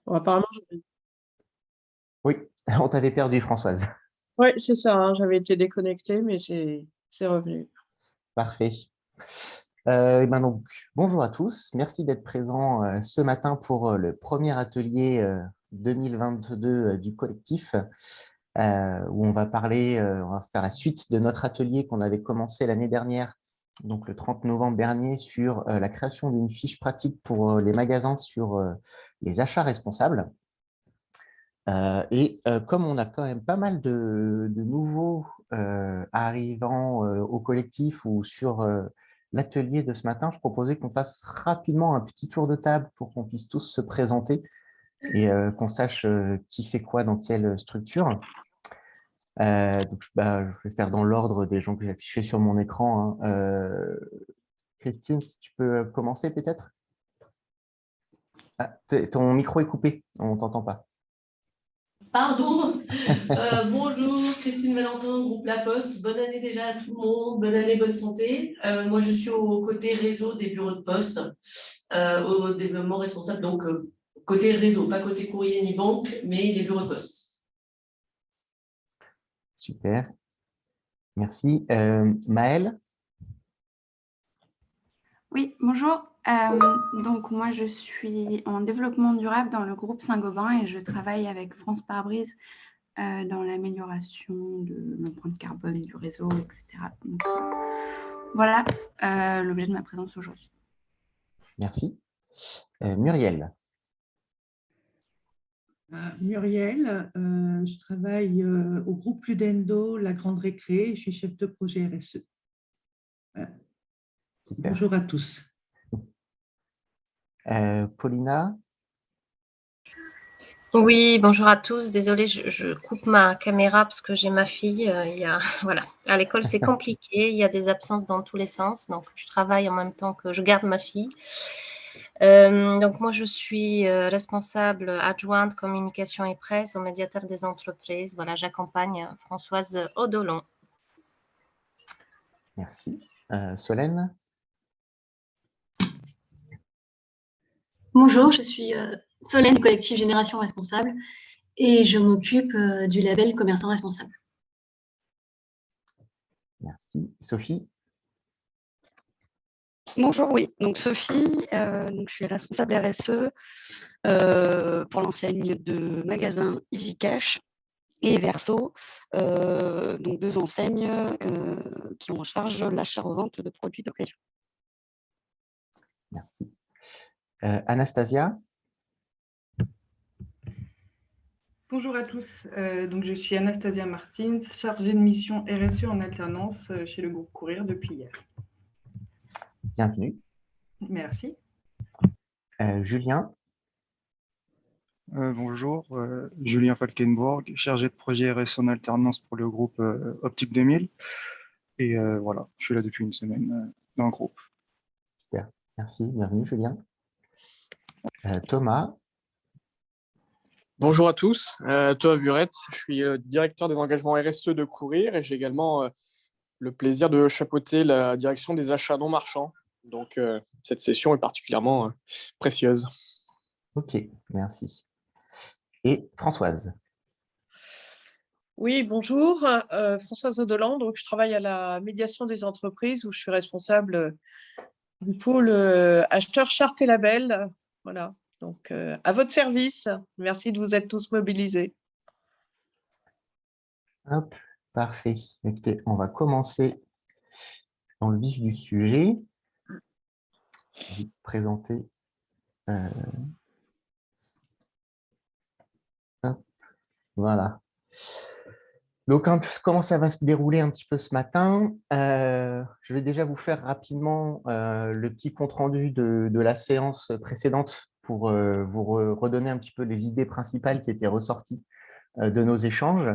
Bon, apparemment, Oui, on t'avait perdu, Françoise. ouais, c'est ça, hein, j'avais été déconnectée, mais c'est revenu. Parfait. Eh ben donc, bonjour à tous. Merci d'être présents ce matin pour le premier atelier 2022 du collectif, où on va parler, on va faire la suite de notre atelier qu'on avait commencé l'année dernière, donc le 30 novembre dernier, sur la création d'une fiche pratique pour les magasins sur les achats responsables. Comme on a quand même pas mal de nouveaux arrivants au collectif ou sur l'atelier de ce matin, je proposais qu'on fasse rapidement un petit tour de table pour qu'on puisse tous se présenter et qu'on sache qui fait quoi dans quelle structure. Je vais faire dans l'ordre des gens que j'ai affichés sur mon écran, hein. Christine, si tu peux commencer peut-être. Ah, ton micro est coupé, on ne t'entend pas. Pardon. Bonjour, Christine Valentin, groupe La Poste. Bonne année déjà à tout le monde. Bonne année, bonne santé. Moi, je suis au côté réseau des bureaux de poste, au développement responsable. Donc, côté réseau, pas côté courrier ni banque, mais les bureaux de poste. Super, merci. Maëlle? Oui, bonjour. Donc moi, je suis en développement durable dans le groupe Saint-Gobain et je travaille avec France Pare-Brise dans l'amélioration de l'empreinte carbone du réseau, etc. Donc, voilà l'objet de ma présence aujourd'hui. Merci. Muriel. Muriel, je travaille au groupe Ludendo, la Grande Récré, je suis chef de projet RSE. Voilà. Super. Bonjour à tous. Paulina. Oui, bonjour à tous. Désolée, je coupe ma caméra parce que j'ai ma fille. Voilà, à l'école, c'est compliqué. Il y a des absences dans tous les sens. Donc, je travaille en même temps que je garde ma fille. Donc, moi, je suis responsable adjointe communication et presse au médiateur des entreprises. Voilà, j'accompagne Françoise Odolon. Merci. Solène. Bonjour, je suis Solène du collectif Génération Responsable et je m'occupe du label Commerçant Responsable. Merci. Sophie. Bonjour, oui. Donc Sophie, donc je suis responsable RSE pour l'enseigne de magasins EasyCash et Verso, donc deux enseignes qui ont en charge l'achat-revente de produits d'occasion. Merci. Anastasia. Bonjour à tous, donc je suis Anastasia Martins, chargée de mission RSE en alternance chez le groupe Courir depuis hier. Bienvenue. Merci. Julien. Bonjour, Julien Falkenborg, chargé de projet RSE en alternance pour le groupe Optique 2000. Et voilà, je suis là depuis une semaine dans le groupe. Super. Merci, bienvenue Julien. Thomas. Bonjour à tous, Thomas Burette, je suis directeur des engagements RSE de Courir et j'ai également le plaisir de chapeauter la direction des achats non marchands. Donc cette session est particulièrement précieuse. Ok, merci. Et Françoise. Oui, bonjour, Françoise Odolan. Donc, je travaille à la médiation des entreprises où je suis responsable du pôle acheteur charte et label. Voilà, donc à votre service. Merci de vous être tous mobilisés. Hop, parfait. Écoutez, on va commencer dans le vif du sujet. Je vais vous présenter. Hop, voilà. Donc, comment ça va se dérouler un petit peu ce matin? Je vais déjà vous faire rapidement le petit compte-rendu de la séance précédente pour vous redonner un petit peu les idées principales qui étaient ressorties de nos échanges.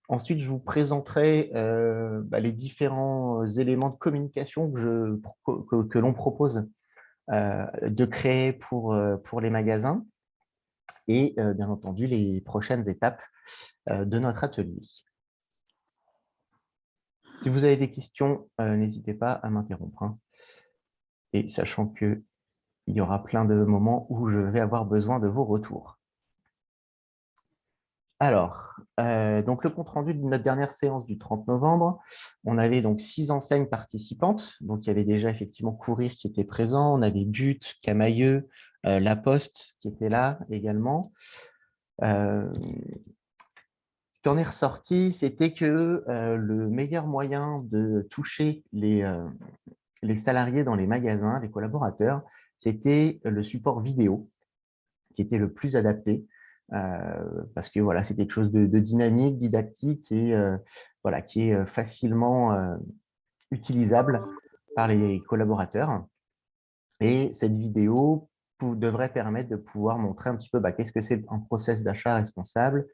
Ensuite, je vous présenterai les différents éléments de communication que l'on propose de créer pour les magasins et bien entendu les prochaines étapes de notre atelier. Si vous avez des questions, n'hésitez pas à m'interrompre, hein. Et sachant qu'il y aura plein de moments où je vais avoir besoin de vos retours. Alors, donc le compte-rendu de notre dernière séance du 30 novembre, on avait donc 6 enseignes participantes. Donc, il y avait déjà effectivement Courir qui était présent, on avait But, Camailleux, La Poste qui était là également. Ce qui en est ressorti, c'était que le meilleur moyen de toucher les salariés dans les magasins, les collaborateurs, c'était le support vidéo qui était le plus adapté. Parce que voilà, c'est quelque chose de dynamique, didactique et voilà, qui est facilement utilisable par les collaborateurs. Et cette vidéo devrait permettre de pouvoir montrer un petit peu qu'est-ce que c'est un process d'achat responsable,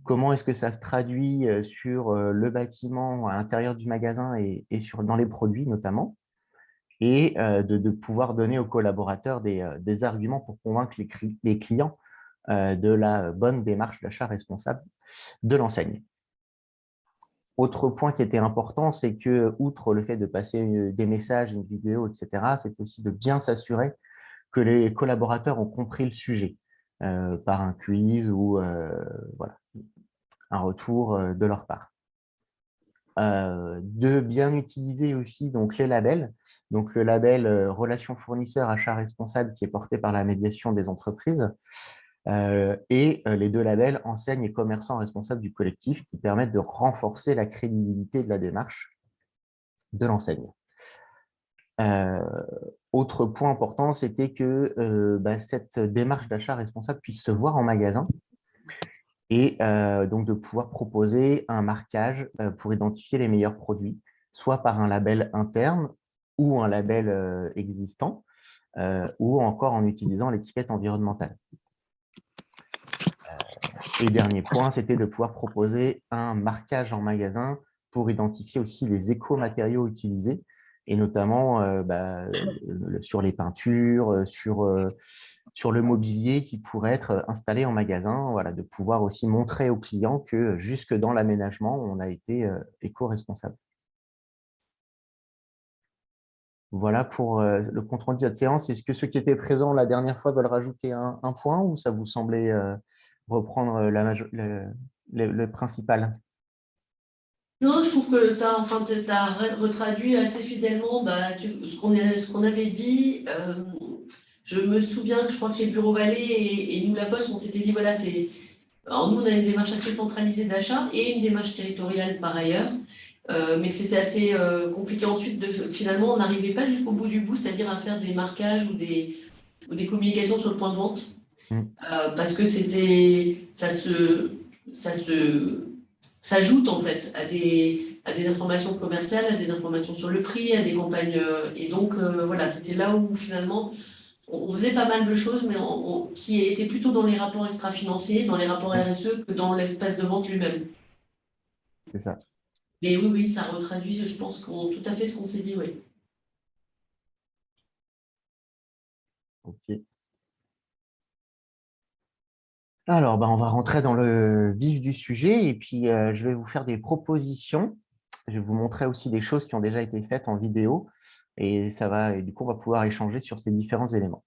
comment est-ce que ça se traduit sur le bâtiment, à l'intérieur du magasin et dans les produits notamment, et de pouvoir donner aux collaborateurs des arguments pour convaincre les clients de la bonne démarche d'achat responsable de l'enseigne. Autre point qui était important, c'est que, outre le fait de passer des messages, une vidéo, etc., c'est aussi de bien s'assurer que les collaborateurs ont compris le sujet par un quiz ou voilà, un retour de leur part. De bien utiliser aussi donc, les labels. Donc, le label Relations fournisseurs, achat responsable qui est porté par la médiation des entreprises et les 2 labels Enseigne et commerçants responsables du collectif qui permettent de renforcer la crédibilité de la démarche de l'enseigne. Autre point important, c'était que cette démarche d'achat responsable puisse se voir en magasin et donc de pouvoir proposer un marquage pour identifier les meilleurs produits, soit par un label interne ou un label existant, ou encore en utilisant l'étiquette environnementale. Et dernier point, c'était de pouvoir proposer un marquage en magasin pour identifier aussi les éco-matériaux utilisés, et notamment sur les peintures, sur le mobilier qui pourrait être installé en magasin, voilà, de pouvoir aussi montrer aux clients que jusque dans l'aménagement, on a été éco-responsable. Voilà pour le compte-rendu de la séance. Est-ce que ceux qui étaient présents la dernière fois veulent rajouter un point ou ça vous semblait reprendre le principal? Non, je trouve que tu as retraduit assez fidèlement ce qu'on avait dit. Je me souviens que je crois que chez Bureau Vallée et nous, La Poste, on s'était dit, voilà, alors nous, on a une démarche assez centralisée d'achat et une démarche territoriale par ailleurs, mais que c'était assez compliqué ensuite. Finalement, on n'arrivait pas jusqu'au bout du bout, c'est-à-dire à faire des marquages ou des communications sur le point de vente, parce que ça s'ajoute en fait à des informations commerciales, à des informations sur le prix, à des campagnes. Et donc, voilà, c'était là où finalement, on faisait pas mal de choses, mais qui étaient plutôt dans les rapports extra-financiers, dans les rapports RSE, que dans l'espace de vente lui-même. C'est ça. Mais oui, ça retraduit, je pense, tout à fait ce qu'on s'est dit, oui. Ok. Alors, on va rentrer dans le vif du sujet et puis je vais vous faire des propositions. Je vais vous montrer aussi des choses qui ont déjà été faites en vidéo et du coup, on va pouvoir échanger sur ces différents éléments.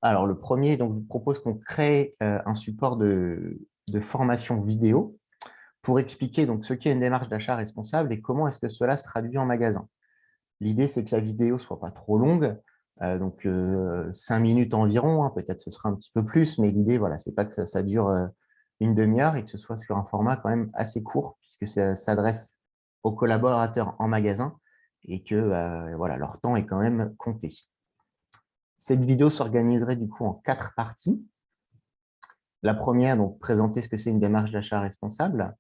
Alors, le premier, donc, je vous propose qu'on crée un support de formation vidéo pour expliquer donc, ce qu'est une démarche d'achat responsable et comment est-ce que cela se traduit en magasin. L'idée, c'est que la vidéo ne soit pas trop longue, donc 5 minutes environ, hein, peut-être ce sera un petit peu plus, mais l'idée, voilà, c'est pas que ça dure une demi-heure et que ce soit sur un format quand même assez court, puisque ça s'adresse aux collaborateurs en magasin et que voilà, leur temps est quand même compté. Cette vidéo s'organiserait du coup en 4 parties. La première, donc, présenter ce que c'est une démarche d'achat responsable.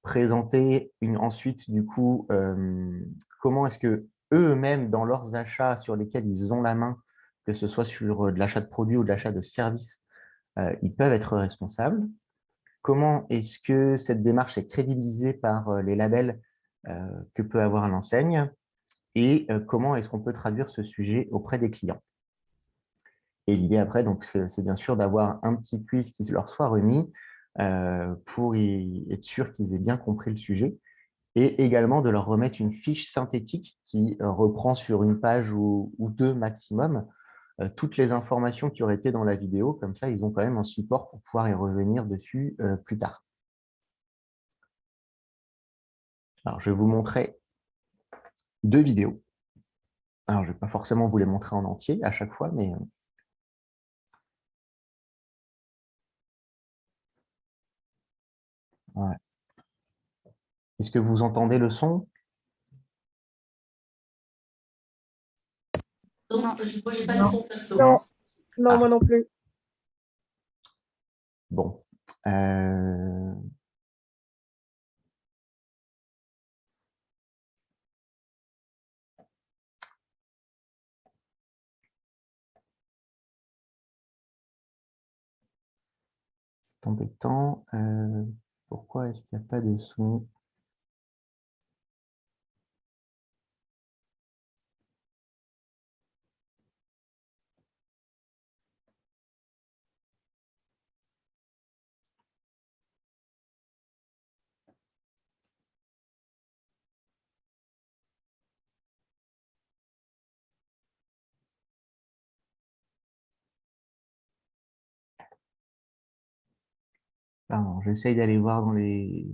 Présenter ensuite, du coup, comment est-ce que eux-mêmes, dans leurs achats sur lesquels ils ont la main, que ce soit sur de l'achat de produits ou de l'achat de services, ils peuvent être responsables. Comment est-ce que cette démarche est crédibilisée par les labels que peut avoir l'enseigne et comment est-ce qu'on peut traduire ce sujet auprès des clients. Et l'idée après, c'est bien sûr d'avoir un petit quiz qui leur soit remis pour être sûr qu'ils aient bien compris le sujet et également de leur remettre une fiche synthétique qui reprend sur une page ou 2 maximum toutes les informations qui auraient été dans la vidéo. Comme ça, ils ont quand même un support pour pouvoir y revenir dessus plus tard. Alors, je vais vous montrer 2 vidéos. Alors, je ne vais pas forcément vous les montrer en entier à chaque fois, mais... Ouais. Est-ce que vous entendez le son? Non, moi, j'ai pas le son perso. Non, non, Ah. moi non plus. Bon. C'est embêtant. Pourquoi est-ce qu'il n'y a pas de son? Pardon, j'essaye d'aller voir dans les...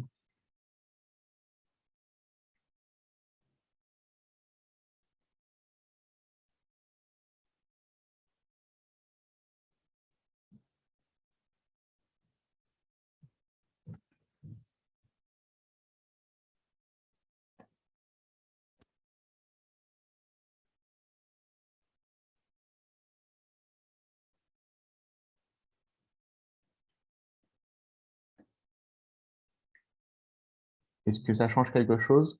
Est-ce que ça change quelque chose?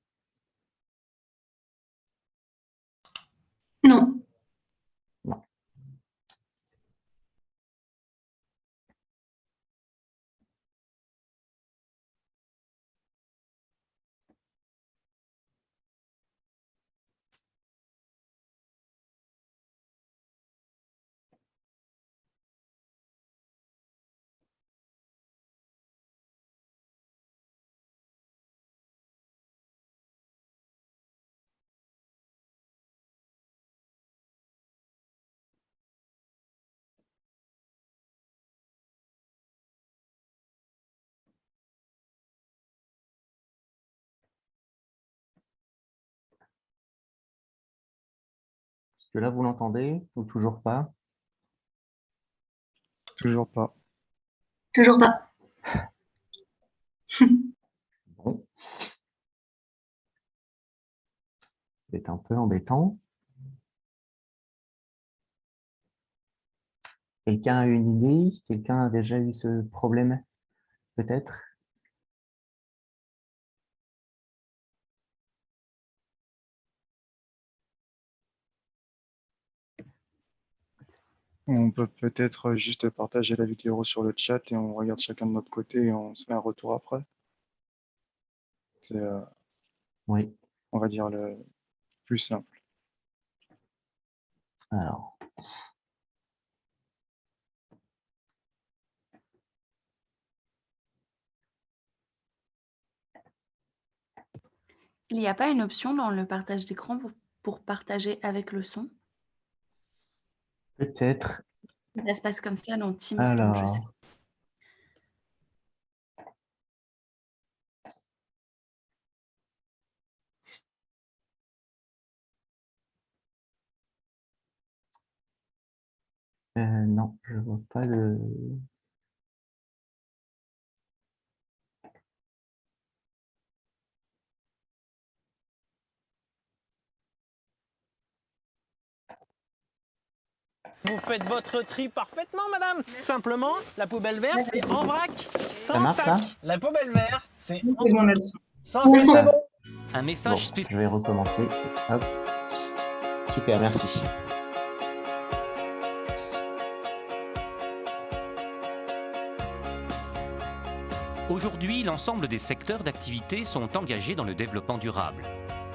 Non. Non. Est-ce que là, vous l'entendez ou toujours pas? Toujours pas. Toujours pas. Bon. C'est un peu embêtant. Quelqu'un a une idée? Quelqu'un a déjà eu ce problème, peut-être? On peut peut-être juste partager la vidéo sur le chat et on regarde chacun de notre côté et on se fait un retour après. C'est, Oui. on va dire, le plus simple. Alors. Il n'y a pas une option dans le partage d'écran pour partager avec le son? Peut-être. Ça se passe comme ça dans Teams, donc je sais Alors. pas. Non, je vois pas le... Vous faites votre tri parfaitement, madame. Simplement, la poubelle verte, c'est en vrac, sans marche, sac. là La poubelle verte, c'est C'est bon là-dessus. sans Oui, sac. Un message Bon, spécial. je vais recommencer. Hop. Super, merci. Aujourd'hui, l'ensemble des secteurs d'activité sont engagés dans le développement durable.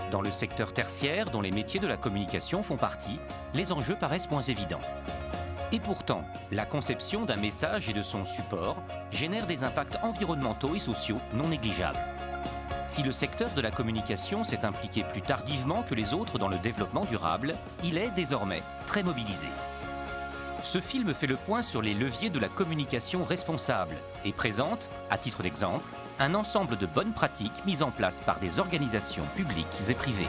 Dans le secteur tertiaire, dont les métiers de la communication font partie, les enjeux paraissent moins évidents. Et pourtant, la conception d'un message et de son support génère des impacts environnementaux et sociaux non négligeables. Si le secteur de la communication s'est impliqué plus tardivement que les autres dans le développement durable, il est désormais très mobilisé. Ce film fait le point sur les leviers de la communication responsable et présente, à titre d'exemple, un ensemble de bonnes pratiques mises en place par des organisations publiques et privées.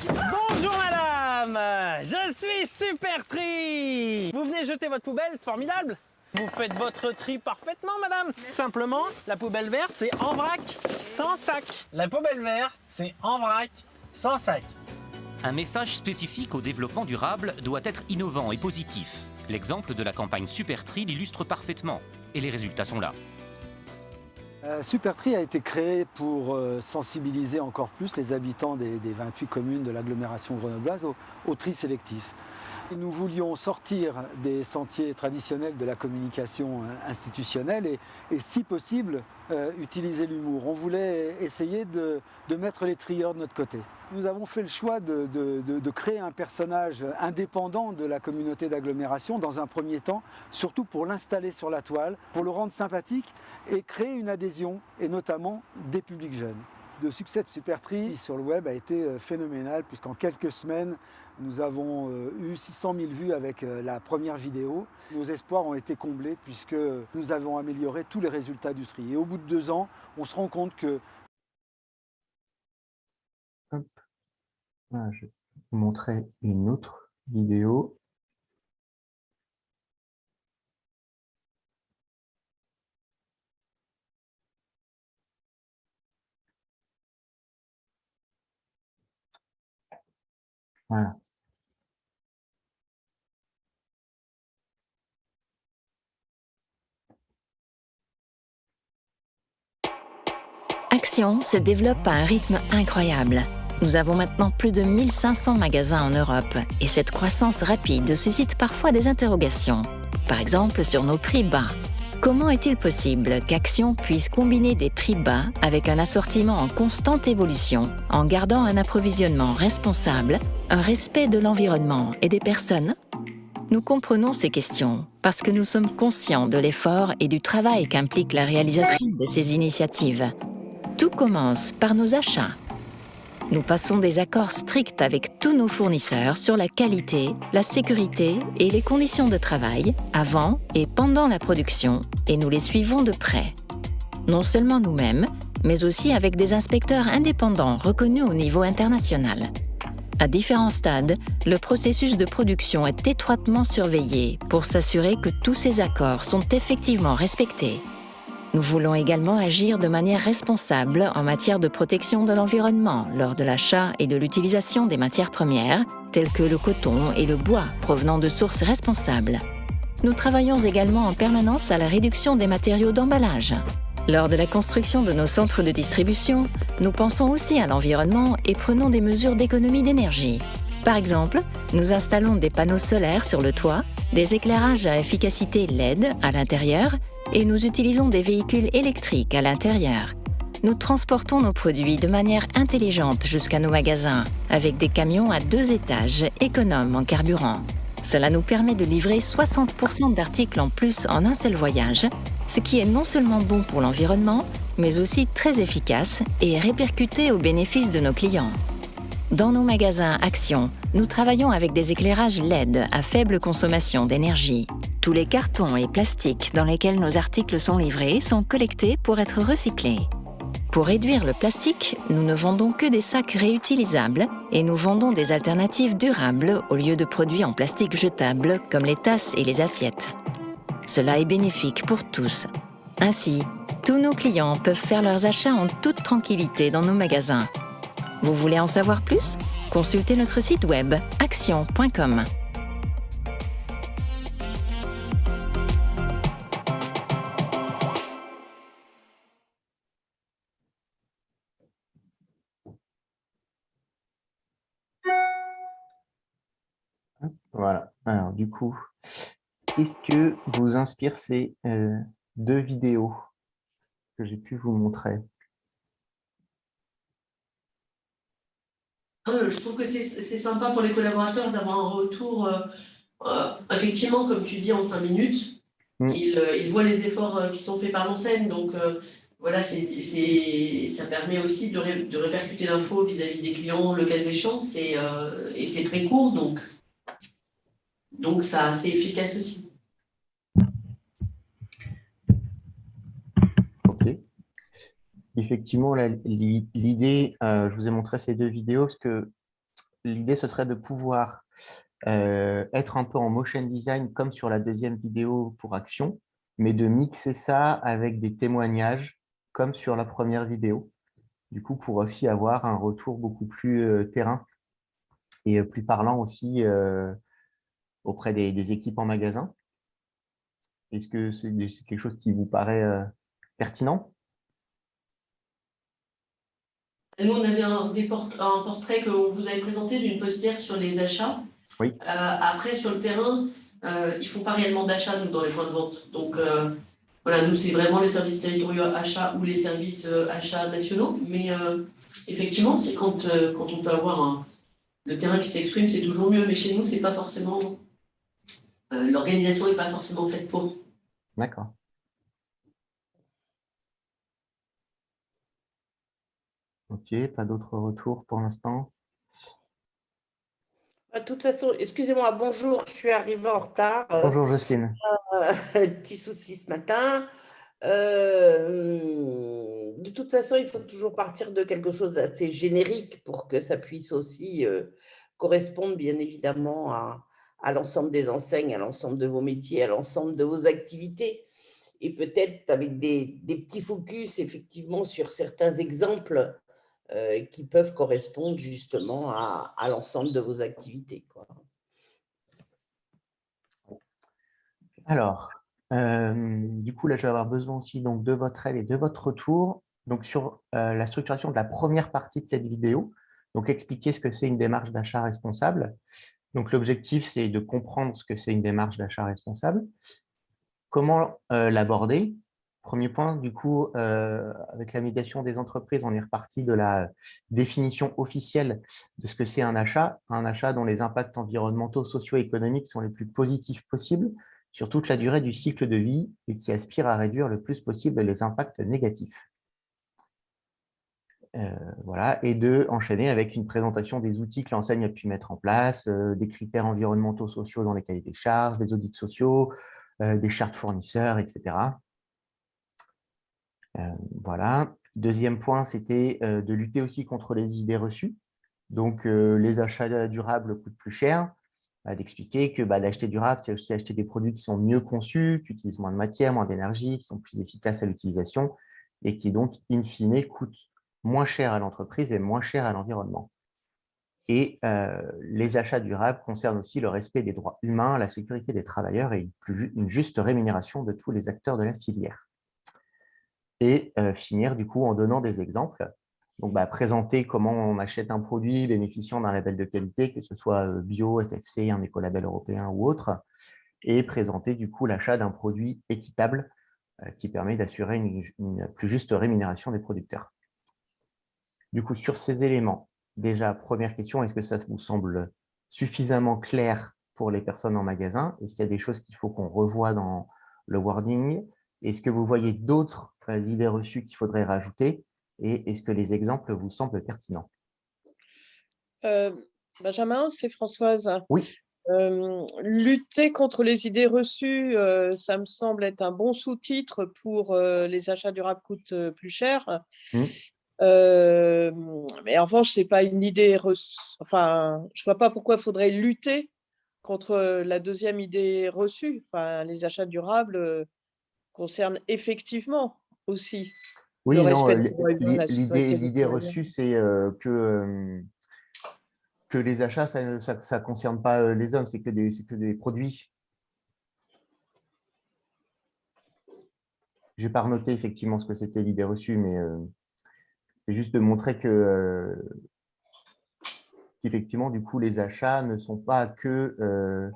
Bonjour madame, je suis Super Tri. Vous venez jeter votre poubelle, formidable. Vous faites votre tri parfaitement madame. Simplement, la poubelle verte c'est en vrac, sans sac. La poubelle verte c'est en vrac, sans sac. Un message spécifique au développement durable doit être innovant et positif. L'exemple de la campagne Super Tri l'illustre parfaitement. Et les résultats sont là. Super Tri a été créé pour sensibiliser encore plus les habitants des 28 communes de l'agglomération grenobloise au tri sélectif. Nous voulions sortir des sentiers traditionnels de la communication institutionnelle et si possible, utiliser l'humour. On voulait essayer de mettre les trieurs de notre côté. Nous avons fait le choix de créer un personnage indépendant de la communauté d'agglomération dans un premier temps, surtout pour l'installer sur la toile, pour le rendre sympathique et créer une adhésion, et notamment des publics jeunes. Le succès de Super Tri sur le web a été phénoménal puisqu'en quelques semaines, nous avons eu 600 000 vues avec la première vidéo. Nos espoirs ont été comblés puisque nous avons amélioré tous les résultats du tri. Et au bout de 2 ans, on se rend compte que... Voilà, je vais vous montrer une autre vidéo. Voilà. Action se développe à un rythme incroyable. Nous avons maintenant plus de 1500 magasins en Europe et cette croissance rapide suscite parfois des interrogations. Par exemple sur nos prix bas. Comment est-il possible qu'Action puisse combiner des prix bas avec un assortiment en constante évolution, en gardant un approvisionnement responsable, un respect de l'environnement et des personnes? Nous comprenons ces questions parce que nous sommes conscients de l'effort et du travail qu'implique la réalisation de ces initiatives. Tout commence par nos achats. Nous passons des accords stricts avec tous nos fournisseurs sur la qualité, la sécurité et les conditions de travail avant et pendant la production et nous les suivons de près. Non seulement nous-mêmes, mais aussi avec des inspecteurs indépendants reconnus au niveau international. À différents stades, le processus de production est étroitement surveillé pour s'assurer que tous ces accords sont effectivement respectés. Nous voulons également agir de manière responsable en matière de protection de l'environnement lors de l'achat et de l'utilisation des matières premières, telles que le coton et le bois provenant de sources responsables. Nous travaillons également en permanence à la réduction des matériaux d'emballage. Lors de la construction de nos centres de distribution, nous pensons aussi à l'environnement et prenons des mesures d'économie d'énergie. Par exemple, nous installons des panneaux solaires sur le toit, des éclairages à efficacité LED à l'intérieur et nous utilisons des véhicules électriques à l'intérieur. Nous transportons nos produits de manière intelligente jusqu'à nos magasins avec des camions à 2 étages économes en carburant. Cela nous permet de livrer 60% d'articles en plus en un seul voyage, ce qui est non seulement bon pour l'environnement, mais aussi très efficace et répercuté au bénéfice de nos clients. Dans nos magasins Action, nous travaillons avec des éclairages LED à faible consommation d'énergie. Tous les cartons et plastiques dans lesquels nos articles sont livrés sont collectés pour être recyclés. Pour réduire le plastique, nous ne vendons que des sacs réutilisables et nous vendons des alternatives durables au lieu de produits en plastique jetables comme les tasses et les assiettes. Cela est bénéfique pour tous. Ainsi, tous nos clients peuvent faire leurs achats en toute tranquillité dans nos magasins. Vous voulez en savoir plus? Consultez notre site web action.com. Voilà. Alors, du coup, qu'est-ce que vous inspire ces 2 vidéos que j'ai pu vous montrer? Je trouve que c'est sympa pour les collaborateurs d'avoir un retour Effectivement, comme tu dis, en 5 minutes, il voit les efforts qui sont faits par l'enseigne. Donc, voilà, ça permet aussi de répercuter l'info vis-à-vis des clients, le cas échéant. Et c'est très court, donc ça, c'est efficace aussi. Ok. Effectivement, l'idée, je vous ai montré ces 2 vidéos parce que l'idée, ce serait de pouvoir être un peu en motion design comme sur la 2e vidéo pour action, mais de mixer ça avec des témoignages comme sur la 1re vidéo. Du coup, pour aussi avoir un retour beaucoup plus terrain et plus parlant aussi auprès des équipes en magasin. Est-ce que c'est quelque chose qui vous paraît pertinent? Nous, on avait un portrait que vous avez présenté d'une postière sur les achats. Oui. Après, sur le terrain, ils ne font pas réellement d'achat, nous, dans les points de vente. Donc, voilà, nous, c'est vraiment les services territoriaux achats ou les services achats nationaux. Mais effectivement, c'est quand on peut avoir le terrain qui s'exprime, c'est toujours mieux. Mais chez nous, c'est pas forcément... l'organisation n'est pas forcément faite pour. D'accord. Ok, pas d'autres retours pour l'instant. De toute façon, excusez-moi, bonjour, je suis arrivée en retard. Bonjour Jocelyne. Petit souci ce matin. De toute façon, il faut toujours partir de quelque chose d'assez générique pour que ça puisse aussi correspondre bien évidemment à l'ensemble des enseignes, à l'ensemble de vos métiers, à l'ensemble de vos activités. Et peut-être avec des petits focus effectivement sur certains exemples qui peuvent correspondre justement à l'ensemble de vos activités, quoi. Alors, du coup, là, je vais avoir besoin aussi donc, de votre aide et de votre retour donc, sur la structuration de la 1re partie de cette vidéo. Donc, expliquer ce que c'est une démarche d'achat responsable. Donc, l'objectif, c'est de comprendre ce que c'est une démarche d'achat responsable. Comment l'aborder? Premier point, du coup, avec la médiation des entreprises, on est reparti de la définition officielle de ce que c'est un achat dont les impacts environnementaux, socio-économiques sont les plus positifs possibles sur toute la durée du cycle de vie et qui aspire à réduire le plus possible les impacts négatifs. Voilà, et de enchaîner avec une présentation des outils que l'enseigne a pu mettre en place, des critères environnementaux sociaux dans les cahiers des charges, des audits sociaux, des chartes fournisseurs, etc. Voilà. 2e point, c'était de lutter aussi contre les idées reçues. Donc, les achats durables coûtent plus cher. D'expliquer que d'acheter durable, c'est aussi acheter des produits qui sont mieux conçus, qui utilisent moins de matière, moins d'énergie, qui sont plus efficaces à l'utilisation et qui donc, in fine, coûtent moins cher à l'entreprise et moins cher à l'environnement. Et les achats durables concernent aussi le respect des droits humains, la sécurité des travailleurs et une juste rémunération de tous les acteurs de la filière. Et finir du coup en donnant des exemples. Donc, présenter comment on achète un produit bénéficiant d'un label de qualité, que ce soit bio, FFC, un écolabel européen ou autre, et présenter du coup l'achat d'un produit équitable qui permet d'assurer une plus juste rémunération des producteurs. Du coup, sur ces éléments, déjà, première question, est-ce que ça vous semble suffisamment clair pour les personnes en magasin? Est-ce qu'il y a des choses qu'il faut qu'on revoie dans le wording? Est-ce que vous voyez d'autres idées reçues qu'il faudrait rajouter? Et est-ce que les exemples vous semblent pertinents? Benjamin, c'est Françoise. Oui. Lutter contre les idées reçues, ça me semble être un bon sous-titre pour les achats durables coûtent plus cher. Mais en revanche, c'est pas une idée reçue. Enfin, je vois pas pourquoi il faudrait lutter contre la 2e idée reçue. Enfin, les achats durables concernent effectivement aussi oui, le non, respect des droits humains, la sécurité des l'idée travailleurs. reçue, c'est que les achats, ça ne concerne pas les hommes, c'est que des produits. Je n'ai pas renoté effectivement ce que c'était l'idée reçue, mais c'est juste de montrer que qu'effectivement, du coup, les achats ne sont pas que…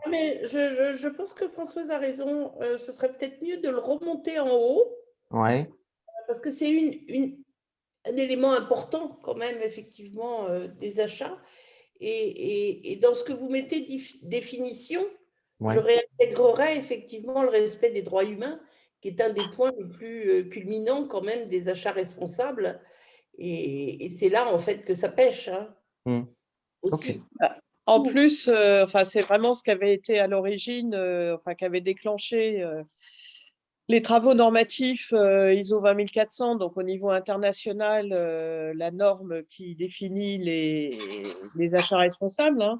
Mais je pense que Françoise a raison. Ce serait peut-être mieux de le remonter en haut. Ouais. Parce que c'est un élément important quand même, effectivement, des achats. Et dans ce que vous mettez définition, Ouais. Je réintégrerais effectivement le respect des droits humains, qui est un des points les plus culminants quand même des achats responsables. Et c'est là, en fait, que ça pêche, hein, Mm. aussi. En plus, enfin, c'est vraiment ce qui avait été à l'origine, enfin, qui avait déclenché les travaux normatifs ISO 20400, donc au niveau international, la norme qui définit les achats responsables, hein,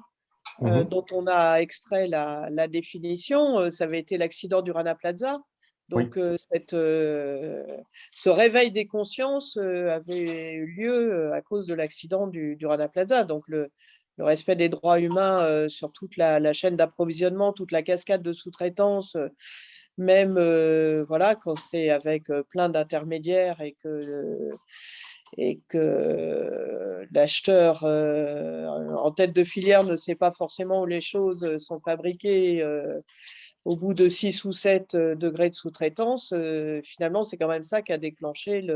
dont on a extrait la définition, ça avait été l'accident du Rana Plaza. Donc, ce réveil des consciences avait eu lieu à cause de l'accident du Rana Plaza. Donc, le respect des droits humains sur toute la chaîne d'approvisionnement, toute la cascade de sous-traitance, même voilà, quand c'est avec plein d'intermédiaires et que l'acheteur en tête de filière ne sait pas forcément où les choses sont fabriquées au bout de 6 ou 7 degrés de sous-traitance, finalement, c'est quand même ça qui a déclenché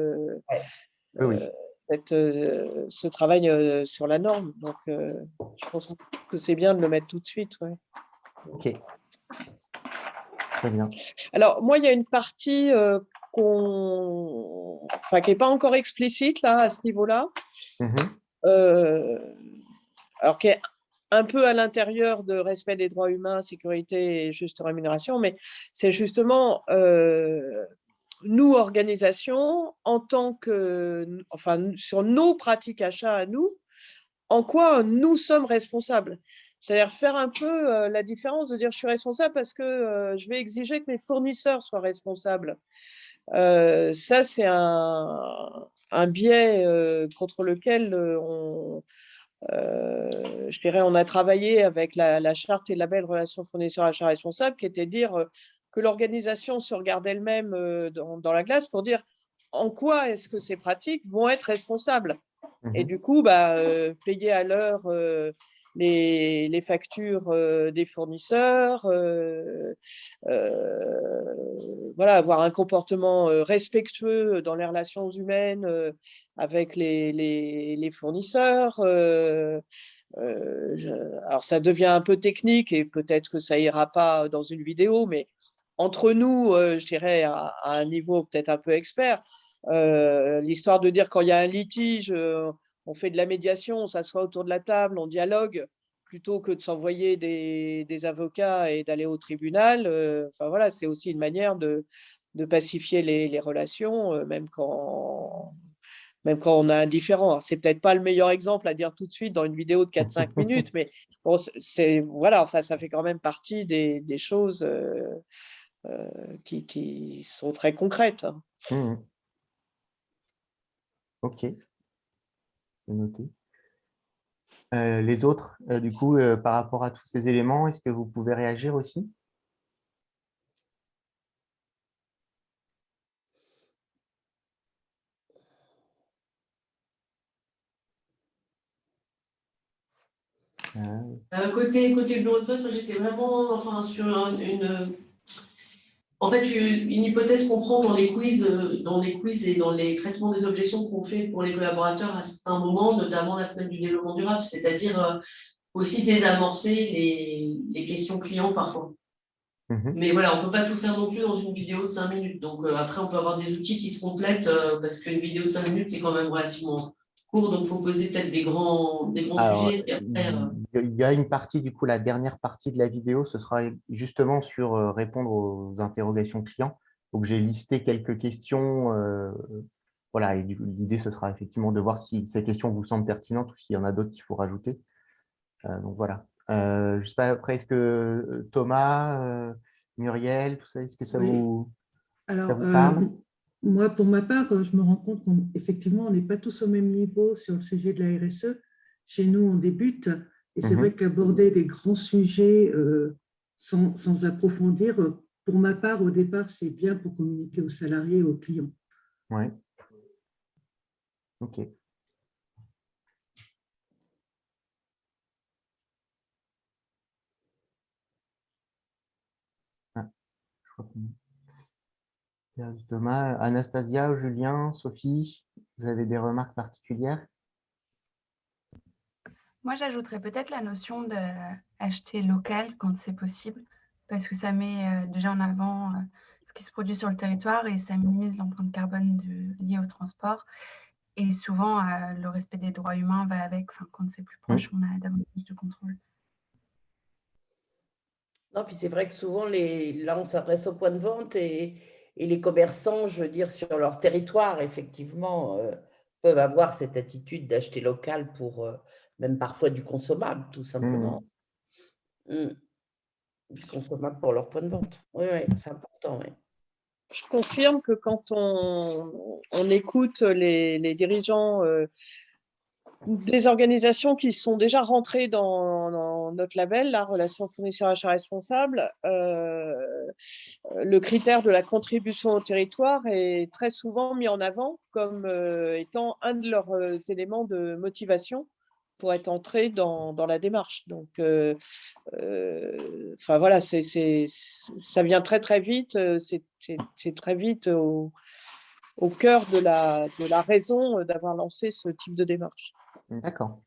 ce travail sur la norme. Donc, je pense que c'est bien de le mettre tout de suite. Ouais. Ok. Très bien. Alors, moi, il y a une partie qui n'est pas encore explicite là, à ce niveau-là, alors qui est un peu à l'intérieur de respect des droits humains, sécurité et juste rémunération, mais c'est justement nous, organisations, en tant que, enfin, sur nos pratiques achats à nous, en quoi nous sommes responsables. C'est-à-dire faire un peu la différence de dire je suis responsable parce que je vais exiger que mes fournisseurs soient responsables. Ça, c'est un biais contre lequel je dirais, on a travaillé avec la charte et label relations fournisseurs-achats responsables, qui était de dire que l'organisation se regarde elle-même dans la glace pour dire en quoi est-ce que ces pratiques vont être responsables. Et du coup, payer à l'heure les factures des fournisseurs, voilà, avoir un comportement respectueux dans les relations humaines avec les fournisseurs. Alors, ça devient un peu technique et peut-être que ça ira pas dans une vidéo, mais entre nous, je dirais à un niveau peut-être un peu expert, l'histoire de dire quand il y a un litige, on fait de la médiation, on s'assoit autour de la table, on dialogue, plutôt que de s'envoyer des avocats et d'aller au tribunal. Enfin voilà, c'est aussi une manière de pacifier les relations, même quand on a un différend. C'est peut-être pas le meilleur exemple à dire tout de suite dans une vidéo de 4-5 minutes, mais bon, voilà, enfin, ça fait quand même partie des choses qui sont très concrètes. Mmh. Ok, c'est noté. Les autres, du coup, par rapport à tous ces éléments, est-ce que vous pouvez réagir aussi? Côté bureau de poste, moi j'étais vraiment sur en fait, une hypothèse qu'on prend dans les quiz et dans les traitements des objections qu'on fait pour les collaborateurs à certains moments, notamment la semaine du développement durable, c'est-à-dire aussi désamorcer les questions clients parfois. Mais voilà, on ne peut pas tout faire non plus dans une vidéo de 5 minutes. Donc après, on peut avoir des outils qui se complètent parce qu'une vidéo de 5 minutes, c'est quand même relativement court. Donc, il faut poser peut-être des grands Alors, sujets. Et après, il y a une partie, du coup, la dernière partie de la vidéo, ce sera justement sur répondre aux interrogations clients. Donc, j'ai listé quelques questions. Voilà, et l'idée, ce sera effectivement de voir si ces questions vous semblent pertinentes ou s'il y en a d'autres qu'il faut rajouter. Donc, voilà. Je ne sais pas, après, est-ce que Thomas, Muriel, tout ça, est-ce que ça Oui. vous Alors, parle? moi, pour ma part, je me rends compte qu'effectivement, on n'est pas tous au même niveau sur le sujet de la RSE. Chez nous, on débute. Et c'est vrai qu'aborder des grands sujets sans approfondir, pour ma part, au départ, c'est bien pour communiquer aux salariés et aux clients. Oui. OK. Ah, je crois que... Thomas, Anastasia, Julien, Sophie, vous avez des remarques particulières? Moi, j'ajouterais peut-être la notion d'acheter local quand c'est possible. parce que ça met déjà en avant ce qui se produit sur le territoire et ça minimise l'empreinte carbone liée au transport. Et souvent, le respect des droits humains va avec. Enfin, quand c'est plus proche, on a davantage de contrôle. Non, puis c'est vrai que souvent, là, on s'adresse au point de vente et les commerçants, je veux dire, sur leur territoire, effectivement, peuvent avoir cette attitude d'acheter local pour même parfois du consommable, tout simplement. Du consommable pour leur point de vente. Oui, oui, c'est important, oui. Je confirme que quand on écoute les dirigeants des organisations qui sont déjà rentrées dans notre label, la relation fournisseur-achat responsable, le critère de la contribution au territoire est très souvent mis en avant comme étant un de leurs éléments de motivation pour être entré dans la démarche. Donc, enfin voilà, ça vient très très vite, c'est très vite au cœur de la raison d'avoir lancé ce type de démarche. D'accord.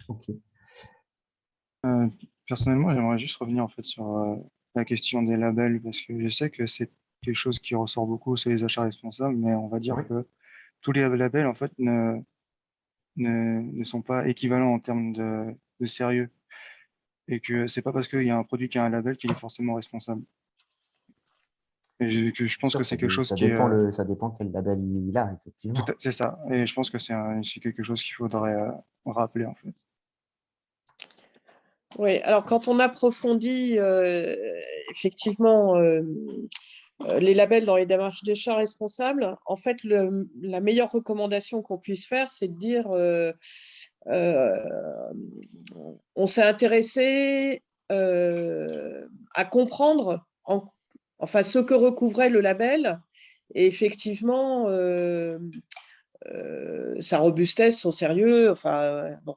Ok. Personnellement, j'aimerais juste revenir en fait sur la question des labels parce que je sais que c'est quelque chose qui ressort beaucoup, c'est les achats responsables, mais on va dire que tous les labels en fait ne sont pas équivalents en termes de sérieux et que c'est pas parce qu'il y a un produit qui a un label qu'il est forcément responsable. Et je pense que c'est quelque chose qui est ça dépend quel label il a, effectivement. C'est ça. Et je pense que c'est quelque chose qu'il faudrait rappeler en fait. Oui, alors quand on approfondit effectivement les labels dans les démarches d'achat responsables, en fait, la meilleure recommandation qu'on puisse faire, c'est de dire on s'est intéressé à comprendre enfin, ce que recouvrait le label et effectivement sa robustesse, son sérieux, enfin, bon.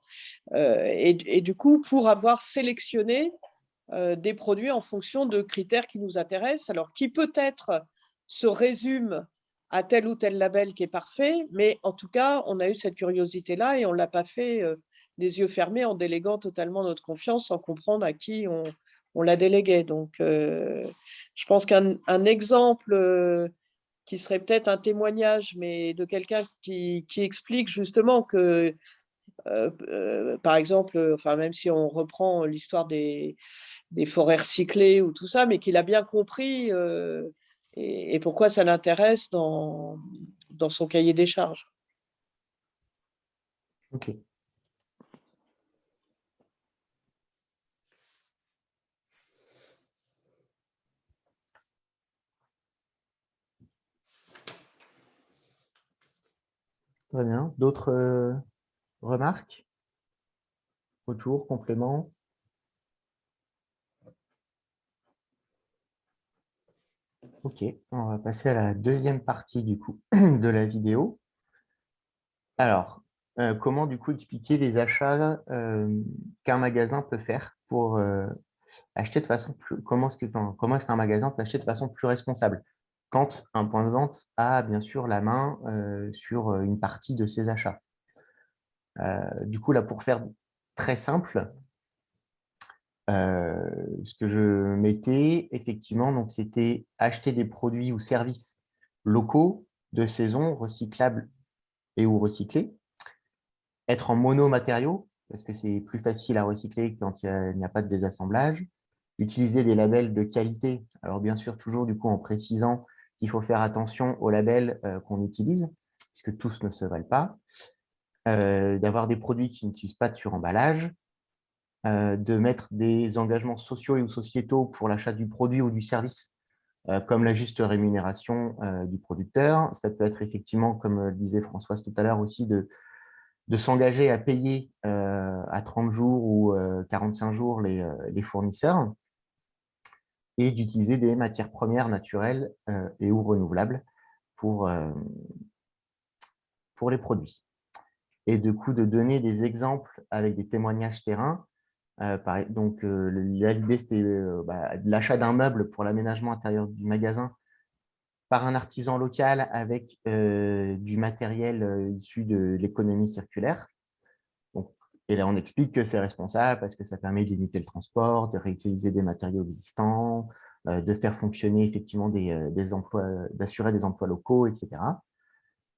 Et du coup, pour avoir sélectionné des produits en fonction de critères qui nous intéressent, alors qui peut-être se résument à tel ou tel label qui est parfait, mais en tout cas, on a eu cette curiosité-là et on ne l'a pas fait les yeux fermés en déléguant totalement notre confiance sans comprendre à qui on la déléguait. Donc, je pense qu'un exemple qui serait peut-être un témoignage, mais de quelqu'un qui explique justement que, par exemple, enfin, même si on reprend l'histoire des forêts recyclées ou tout ça, mais qu'il a bien compris et pourquoi ça l'intéresse dans son cahier des charges. Ok. Très bien. D'autres remarques? Retour, complément? Ok, on va passer à la deuxième partie du coup de la vidéo. Alors, comment du coup expliquer les achats qu'un magasin peut faire pour acheter de façon plus… Comment est-ce qu'un magasin peut acheter de façon plus responsable quand un point de vente a bien sûr la main sur une partie de ses achats. Du coup, là, pour faire très simple, ce que je mettais, effectivement, donc c'était acheter des produits ou services locaux, de saison, recyclables et ou recyclés, être en monomatériaux, parce que c'est plus facile à recycler quand il n'y a pas de désassemblage, utiliser des labels de qualité, alors bien sûr toujours du coup en précisant qu'il faut faire attention aux labels qu'on utilise, puisque tous ne se valent pas, d'avoir des produits qui n'utilisent pas de suremballage, de mettre des engagements sociaux et ou sociétaux pour l'achat du produit ou du service, comme la juste rémunération du producteur. Ça peut être effectivement, comme disait Françoise tout à l'heure aussi, de s'engager à payer à 30 jours ou 45 jours les fournisseurs et d'utiliser des matières premières naturelles et ou renouvelables pour les produits. Et du coup, de donner des exemples avec des témoignages terrain. Donc, l'idée, c'était l'achat d'un meuble pour l'aménagement intérieur du magasin par un artisan local avec du matériel issu de l'économie circulaire. Donc, Et là, on explique que c'est responsable parce que ça permet de limiter le transport, de réutiliser des matériaux existants, de faire fonctionner effectivement des emplois, d'assurer des emplois locaux, etc.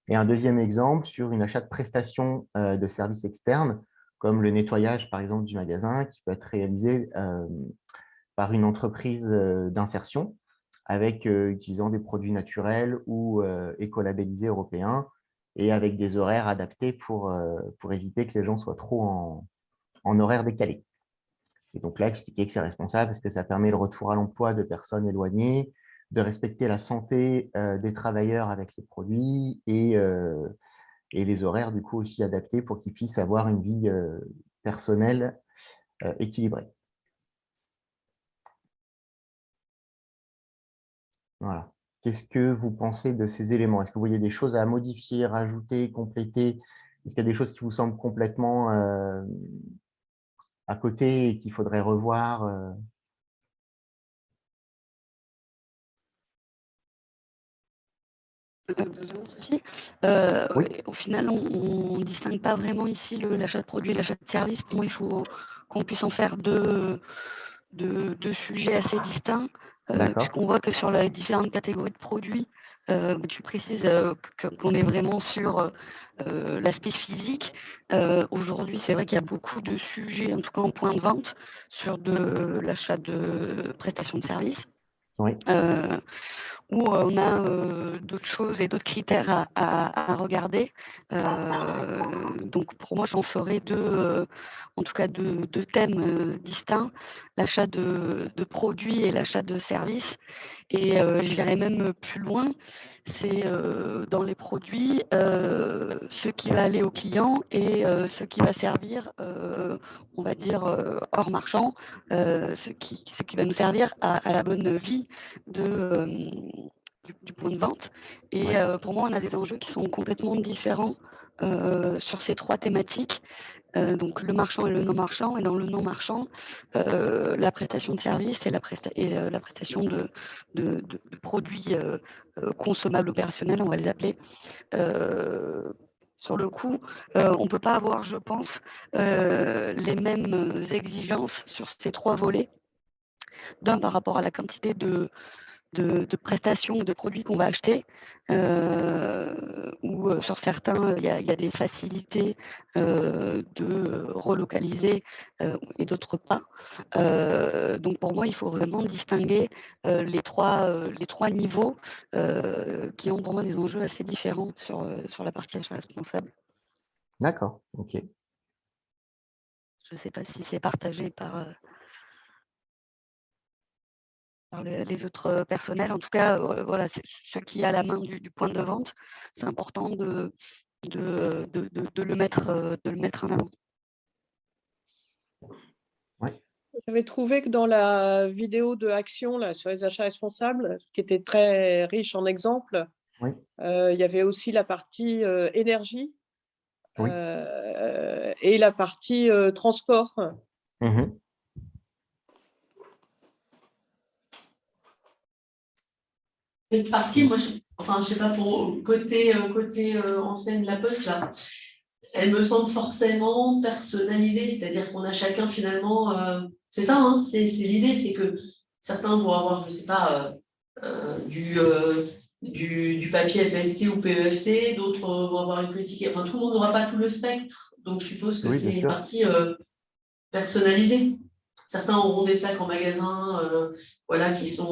Et un deuxième exemple sur une achat de prestations de services externes, comme le nettoyage, par exemple, du magasin, qui peut être réalisé par une entreprise d'insertion, avec utilisant des produits naturels ou écolabellisés européens, et avec des horaires adaptés pour éviter que les gens soient trop en horaire décalé. Et donc là, expliquer que c'est responsable parce que ça permet le retour à l'emploi de personnes éloignées, de respecter la santé des travailleurs avec ces produits et les horaires du coup aussi adaptés pour qu'ils puissent avoir une vie personnelle équilibrée. Voilà. Qu'est-ce que vous pensez de ces éléments? Est-ce que vous voyez des choses à modifier, rajouter, compléter? Est-ce qu'il y a des choses qui vous semblent complètement à côté et qu'il faudrait revoir Sophie. Oui. Au final, on ne distingue pas vraiment ici l'achat de produits et l'achat de services. Pour moi, il faut qu'on puisse en faire deux sujets assez distincts, puisqu'on voit que sur les différentes catégories de produits, tu précises qu'on est vraiment sur l'aspect physique. Aujourd'hui, c'est vrai qu'il y a beaucoup de sujets, en tout cas en point de vente, sur de l'achat de prestations de services. Oui. Où on a d'autres choses et d'autres critères à regarder. Donc pour moi, j'en ferai en tout cas deux thèmes distincts, l'achat de produits et l'achat de services. Et j'irai même plus loin, c'est dans les produits, ce qui va aller au client et ce qui va servir, on va dire, hors marchand, ce qui va nous servir à la bonne vie du point de vente. Et pour moi, on a des enjeux qui sont complètement différents sur ces trois thématiques. Donc le marchand et le non-marchand. Et dans le non-marchand, la prestation de service et la prestation de produits consommables opérationnels, on va les appeler. Sur le coup, on ne peut pas avoir, je pense, les mêmes exigences sur ces trois volets. D'un, par rapport à la quantité de prestations ou de produits qu'on va acheter, ou sur certains, il y a des facilités de relocaliser et d'autres pas. Donc pour moi, il faut vraiment distinguer les trois niveaux qui ont pour moi des enjeux assez différents sur la partie achat responsable. D'accord, ok. Je ne sais pas si c'est partagé par les autres personnels. En tout cas, voilà, ce qui est à la main du point de vente, c'est important de le mettre en avant. J'avais trouvé que dans la vidéo de Action là, sur les achats responsables, ce qui était très riche en exemples, il y avait aussi la partie énergie et la partie transport. Cette partie, moi, je sais pas, pour côté enseigne de la Poste, là, elle me semble forcément personnalisée, c'est-à-dire qu'on a chacun finalement, c'est ça, hein, c'est l'idée, c'est que certains vont avoir, je sais pas, du papier FSC ou PEFC, d'autres vont avoir une politique, enfin tout le monde n'aura pas tout le spectre, donc je suppose que c'est une partie personnalisée. Certains auront des sacs en magasin voilà, qui sont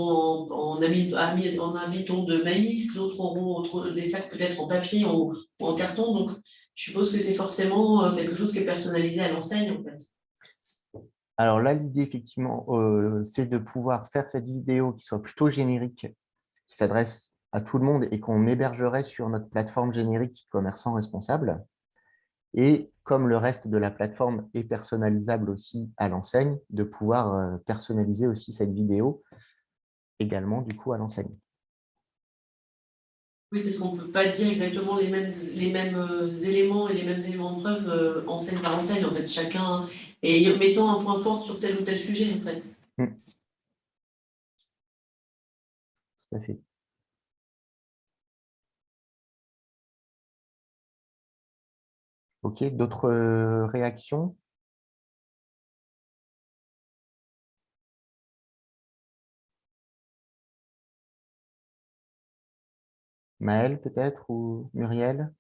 en amidon de maïs, d'autres auront des sacs peut-être en papier ou en carton. Donc, je suppose que c'est forcément quelque chose qui est personnalisé à l'enseigne, en fait. Alors là, l'idée, effectivement, c'est de pouvoir faire cette vidéo qui soit plutôt générique, qui s'adresse à tout le monde et qu'on hébergerait sur notre plateforme générique commerçant responsable. Et comme le reste de la plateforme est personnalisable aussi à l'enseigne, de pouvoir personnaliser aussi cette vidéo également du coup à l'enseigne. Oui, parce qu'on ne peut pas dire exactement les mêmes éléments et les mêmes éléments de preuve enseigne par enseigne, en fait, chacun et mettant un point fort sur tel ou tel sujet, en fait. Tout à fait. Ok, d'autres réactions? Maëlle peut-être ou Muriel?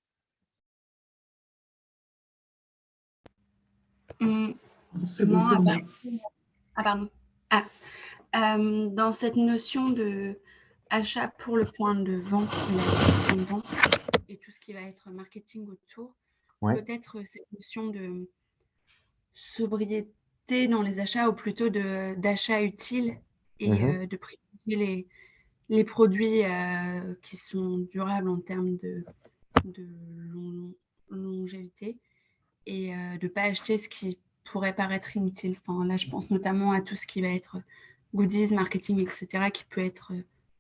C'est bon Moi, pour moi. ah, pardon. Dans cette notion de achat pour le point de vente, et tout ce qui va être marketing autour, Ouais. peut-être cette notion de sobriété dans les achats ou plutôt d'achat utile et Mhm. de privilégier les produits qui sont durables en termes de longévité et de ne pas acheter ce qui pourrait paraître inutile. Enfin, là, je pense notamment à tout ce qui va être goodies, marketing, etc., qui peut être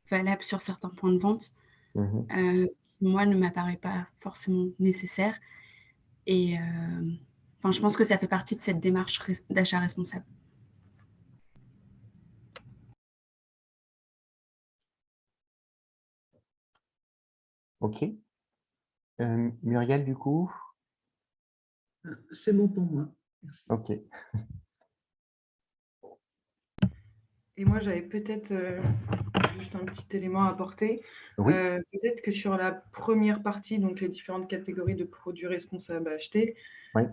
valable sur certains points de vente, Mhm. qui, moi, ne m'apparaît pas forcément nécessaire. Et je pense que ça fait partie de cette démarche d'achat responsable. Ok. Muriel, du coup? C'est bon pour moi. Ok. Et moi, j'avais peut-être juste un petit élément à apporter. Oui. Peut-être que sur la première partie, donc les différentes catégories de produits responsables à acheter, Oui.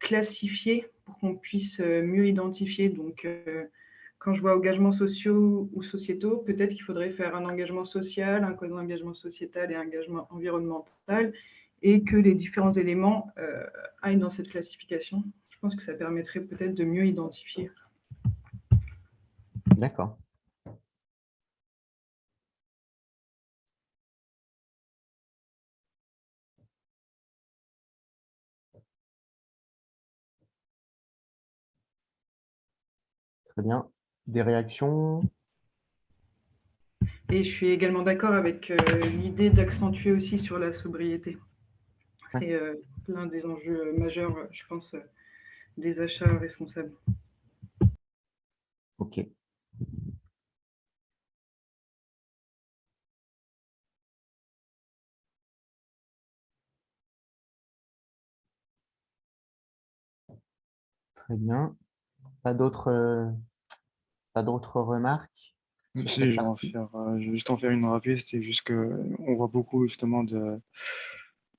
classifier pour qu'on puisse mieux identifier. Donc, quand je vois engagements sociaux ou sociétaux, peut-être qu'il faudrait faire un engagement social, un code d'engagement sociétal et un engagement environnemental, et que les différents éléments aillent dans cette classification. Je pense que ça permettrait peut-être de mieux identifier. D'accord. Très bien. Des réactions? Et je suis également d'accord avec l'idée d'accentuer aussi sur la sobriété. C'est l'un des enjeux majeurs, je pense, des achats responsables. Ok. Très bien. Pas d'autres remarques sur Si, cette je vais partie? je vais juste en faire une rapide. C'est juste qu'on voit beaucoup justement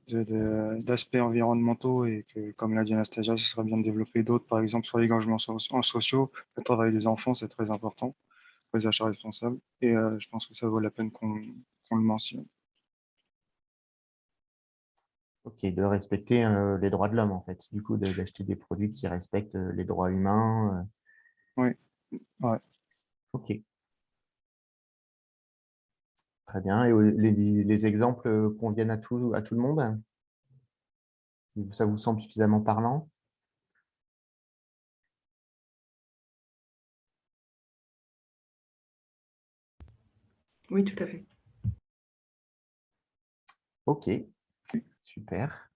d'aspects environnementaux et que, comme l'a dit Anastasia, ce serait bien de développer d'autres, par exemple sur les engagements sociaux. Le travail des enfants, c'est très important pour les achats responsables et je pense que ça vaut la peine qu'on le mentionne. Ok, de respecter les droits de l'homme, en fait. Du coup, d'acheter des produits qui respectent les droits humains. Oui, ouais. Ok. Très bien. Et les exemples conviennent à tout le monde? Ça vous semble suffisamment parlant? Oui, tout à fait. Ok, super.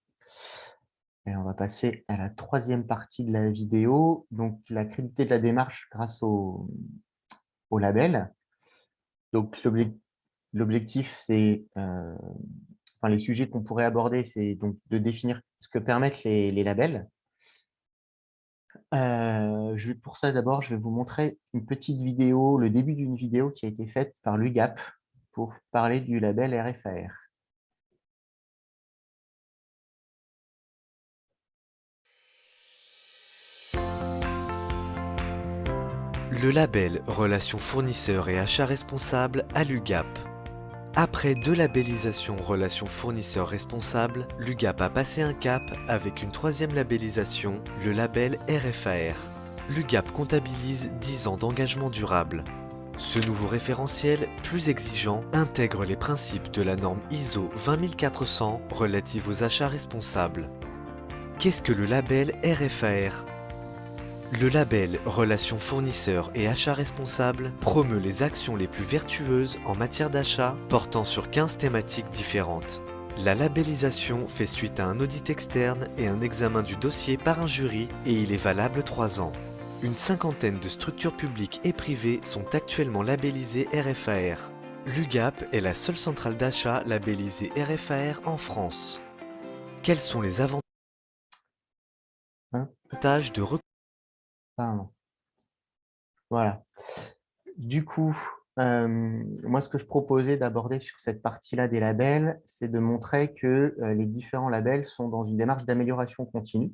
Et on va passer à la troisième partie de la vidéo, donc la crédibilité de la démarche grâce au label. Donc l'objectif, c'est, enfin les sujets qu'on pourrait aborder, c'est donc de définir ce que permettent les labels. Pour ça, d'abord, je vais vous montrer une petite vidéo, le début d'une vidéo qui a été faite par l'UGAP pour parler du label RFAR. Le label Relations fournisseurs et achats responsables à l'UGAP. Après 2 labellisations Relations fournisseurs responsables, l'UGAP a passé un cap avec une 3e labellisation, le label RFAR. L'UGAP comptabilise 10 ans d'engagement durable. Ce nouveau référentiel, plus exigeant, intègre les principes de la norme ISO 20400 relative aux achats responsables. Qu'est-ce que le label RFAR ? Le label Relations fournisseurs et achats responsables promeut les actions les plus vertueuses en matière d'achat portant sur 15 thématiques différentes. La labellisation fait suite à un audit externe et un examen du dossier par un jury et il est valable 3 ans. Une 50aine de structures publiques et privées sont actuellement labellisées RFAR. L'UGAP est la seule centrale d'achat labellisée RFAR en France. Quels sont les avantages de Pardon. Voilà. Du coup, moi, ce que je proposais d'aborder sur cette partie-là des labels, c'est de montrer que les différents labels sont dans une démarche d'amélioration continue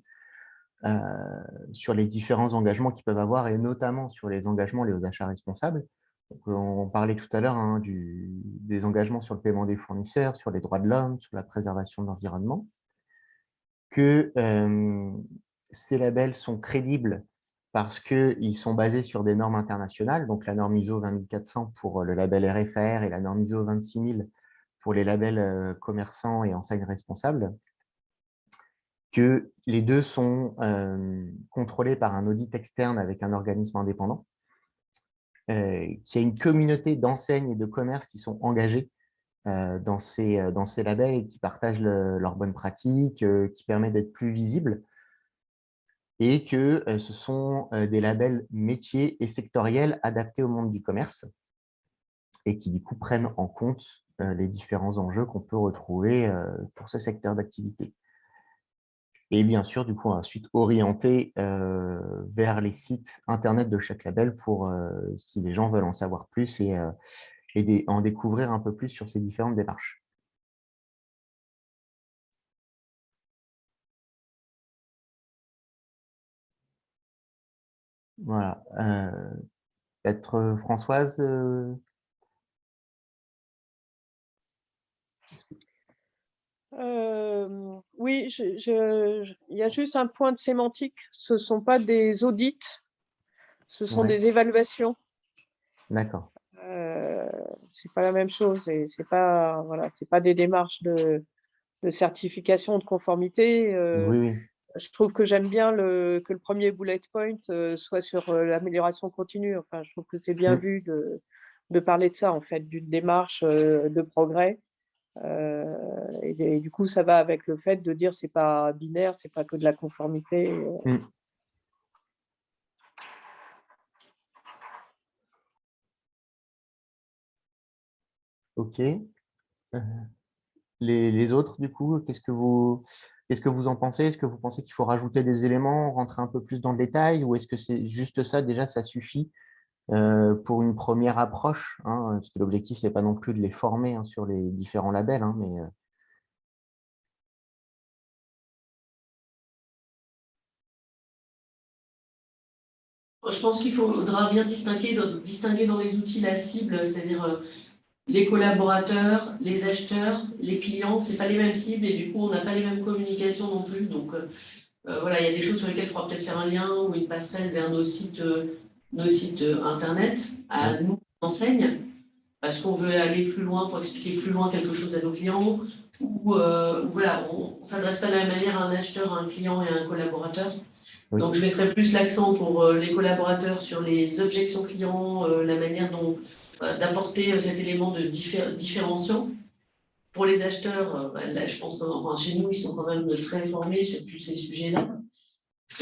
sur les différents engagements qu'ils peuvent avoir, et notamment sur les engagements liés aux achats responsables. Donc, on parlait tout à l'heure hein, des engagements sur le paiement des fournisseurs, sur les droits de l'homme, sur la préservation de l'environnement, que ces labels sont crédibles parce qu'ils sont basés sur des normes internationales, donc la norme ISO 20400 pour le label RFR et la norme ISO 26000 pour les labels commerçants et enseignes responsables, que les deux sont contrôlés par un audit externe avec un organisme indépendant, qu'il y a une communauté d'enseignes et de commerces qui sont engagés dans ces labels et qui partagent leurs bonnes pratiques, qui permettent d'être plus visibles, et que ce sont des labels métiers et sectoriels adaptés au monde du commerce et qui du coup prennent en compte les différents enjeux qu'on peut retrouver pour ce secteur d'activité. Et bien sûr, du coup, ensuite orienter vers les sites internet de chaque label pour, si les gens veulent en savoir plus et en découvrir un peu plus sur ces différentes démarches. Voilà. Peut-être Françoise Oui, il y a juste un point de sémantique. Ce ne sont pas des audits, ce sont des évaluations. D'accord. C'est pas la même chose. C'est pas, voilà, c'est pas des démarches de certification, de conformité. Oui. Je trouve que j'aime bien que le premier bullet point soit sur l'amélioration continue. Enfin, je trouve que c'est bien vu de parler de ça, en fait, d'une démarche de progrès. Et du coup, ça va avec le fait de dire c'est pas binaire, c'est pas que de la conformité. Ok. Les autres, du coup, qu'est-ce que vous en pensez? Est-ce que vous pensez qu'il faut rajouter des éléments, rentrer un peu plus dans le détail, ou est-ce que c'est juste ça, déjà, ça suffit pour une première approche hein, parce que l'objectif, ce n'est pas non plus de les former hein, sur les différents labels, hein, mais Je pense qu'il faudra bien distinguer dans les outils la cible, c'est-à-dire les collaborateurs, les acheteurs, les clients, ce n'est pas les mêmes cibles et du coup, on n'a pas les mêmes communications non plus. Donc, voilà, il y a des choses sur lesquelles il faudra peut-être faire un lien ou une passerelle vers nos sites internet, à nous, enseignes, parce qu'on veut aller plus loin pour expliquer plus loin quelque chose à nos clients, ou voilà, on ne s'adresse pas de la même manière à un acheteur, à un client et à un collaborateur. Oui. Donc, je mettrai plus l'accent pour les collaborateurs sur les objections clients, la manière dont d'apporter cet élément de différenciant. Pour les acheteurs, là, je pense que enfin, chez nous, ils sont quand même très formés sur tous ces sujets-là.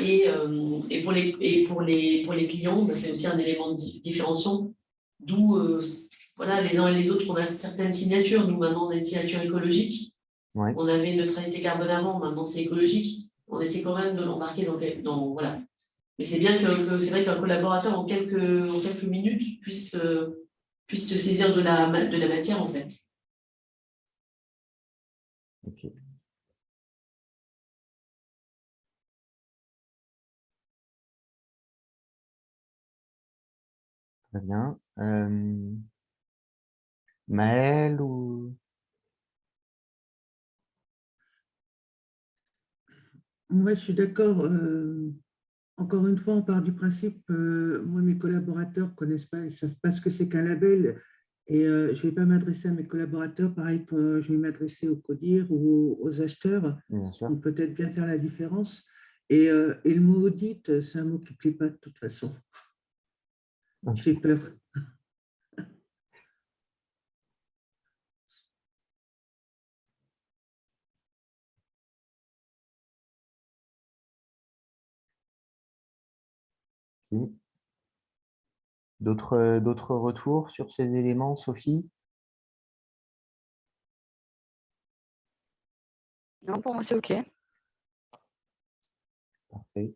Et pour les clients, c'est aussi un élément de différenciation, d'où voilà, les uns et les autres, on a certaines signatures. Nous, maintenant, on a une signature écologique. Ouais. On avait une neutralité carbone avant, maintenant c'est écologique. On essaie quand même de l'embarquer dans voilà. Mais c'est bien que c'est vrai qu'un collaborateur en quelques minutes puisse se saisir de la matière en fait. Ok. Très bien. Maëlle ou... Moi, je suis d'accord. Encore une fois, on part du principe, moi, mes collaborateurs ne connaissent pas, ils ne savent pas ce que c'est qu'un label. Et je ne vais pas m'adresser à mes collaborateurs, pareil que je vais m'adresser aux CODIR ou aux acheteurs. Bien sûr. On peut peut-être bien faire la différence. Et le mot audit, c'est un mot qui ne plaît pas de toute façon. Il fait peur. Oui. D'autres retours sur ces éléments, Sophie? Non, pour moi, c'est OK. Parfait.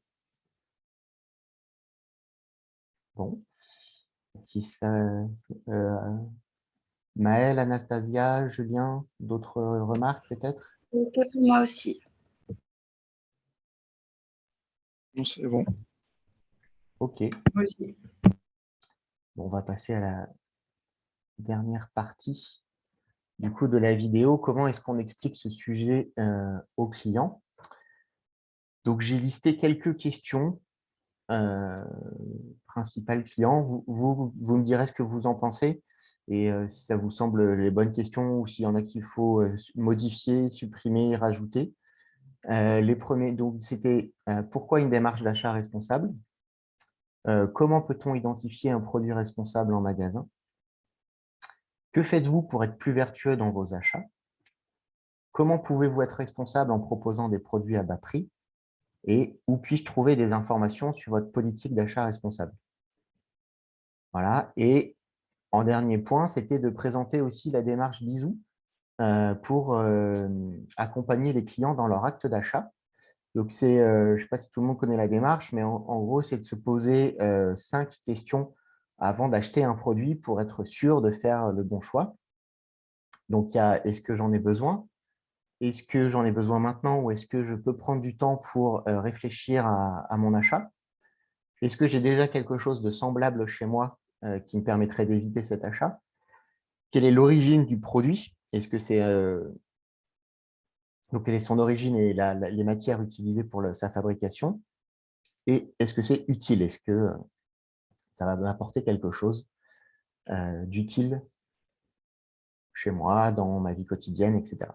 Bon. si ça, Maëlle, Anastasia, Julien, d'autres remarques peut-être? Ok, pour moi aussi. Non, c'est bon. Ok. Moi aussi. Bon, on va passer à la dernière partie du coup de la vidéo. Comment est-ce qu'on explique ce sujet aux clients? Donc, j'ai listé quelques questions principales clients. Vous me direz ce que vous en pensez et si ça vous semble les bonnes questions ou s'il y en a qu'il faut modifier, supprimer, rajouter. Les premiers, donc, c'était pourquoi une démarche d'achat responsable? Comment peut-on identifier un produit responsable en magasin? Que faites-vous pour être plus vertueux dans vos achats? Comment pouvez-vous être responsable en proposant des produits à bas prix? Et où puis-je trouver des informations sur votre politique d'achat responsable? Voilà. Et en dernier point, c'était de présenter aussi la démarche Bisou pour accompagner les clients dans leur acte d'achat. Donc, c'est, je ne sais pas si tout le monde connaît la démarche, mais en gros, c'est de se poser 5 questions avant d'acheter un produit pour être sûr de faire le bon choix. Donc, il y a est-ce que j'en ai besoin? Est-ce que j'en ai besoin maintenant ou est-ce que je peux prendre du temps pour réfléchir à mon achat? Est-ce que j'ai déjà quelque chose de semblable chez moi qui me permettrait d'éviter cet achat? Quelle est l'origine du produit? Est-ce que c'est donc quelle est son origine et les matières utilisées pour sa fabrication? Et est-ce que c'est utile? Est-ce que ça va m'apporter quelque chose d'utile chez moi, dans ma vie quotidienne, etc.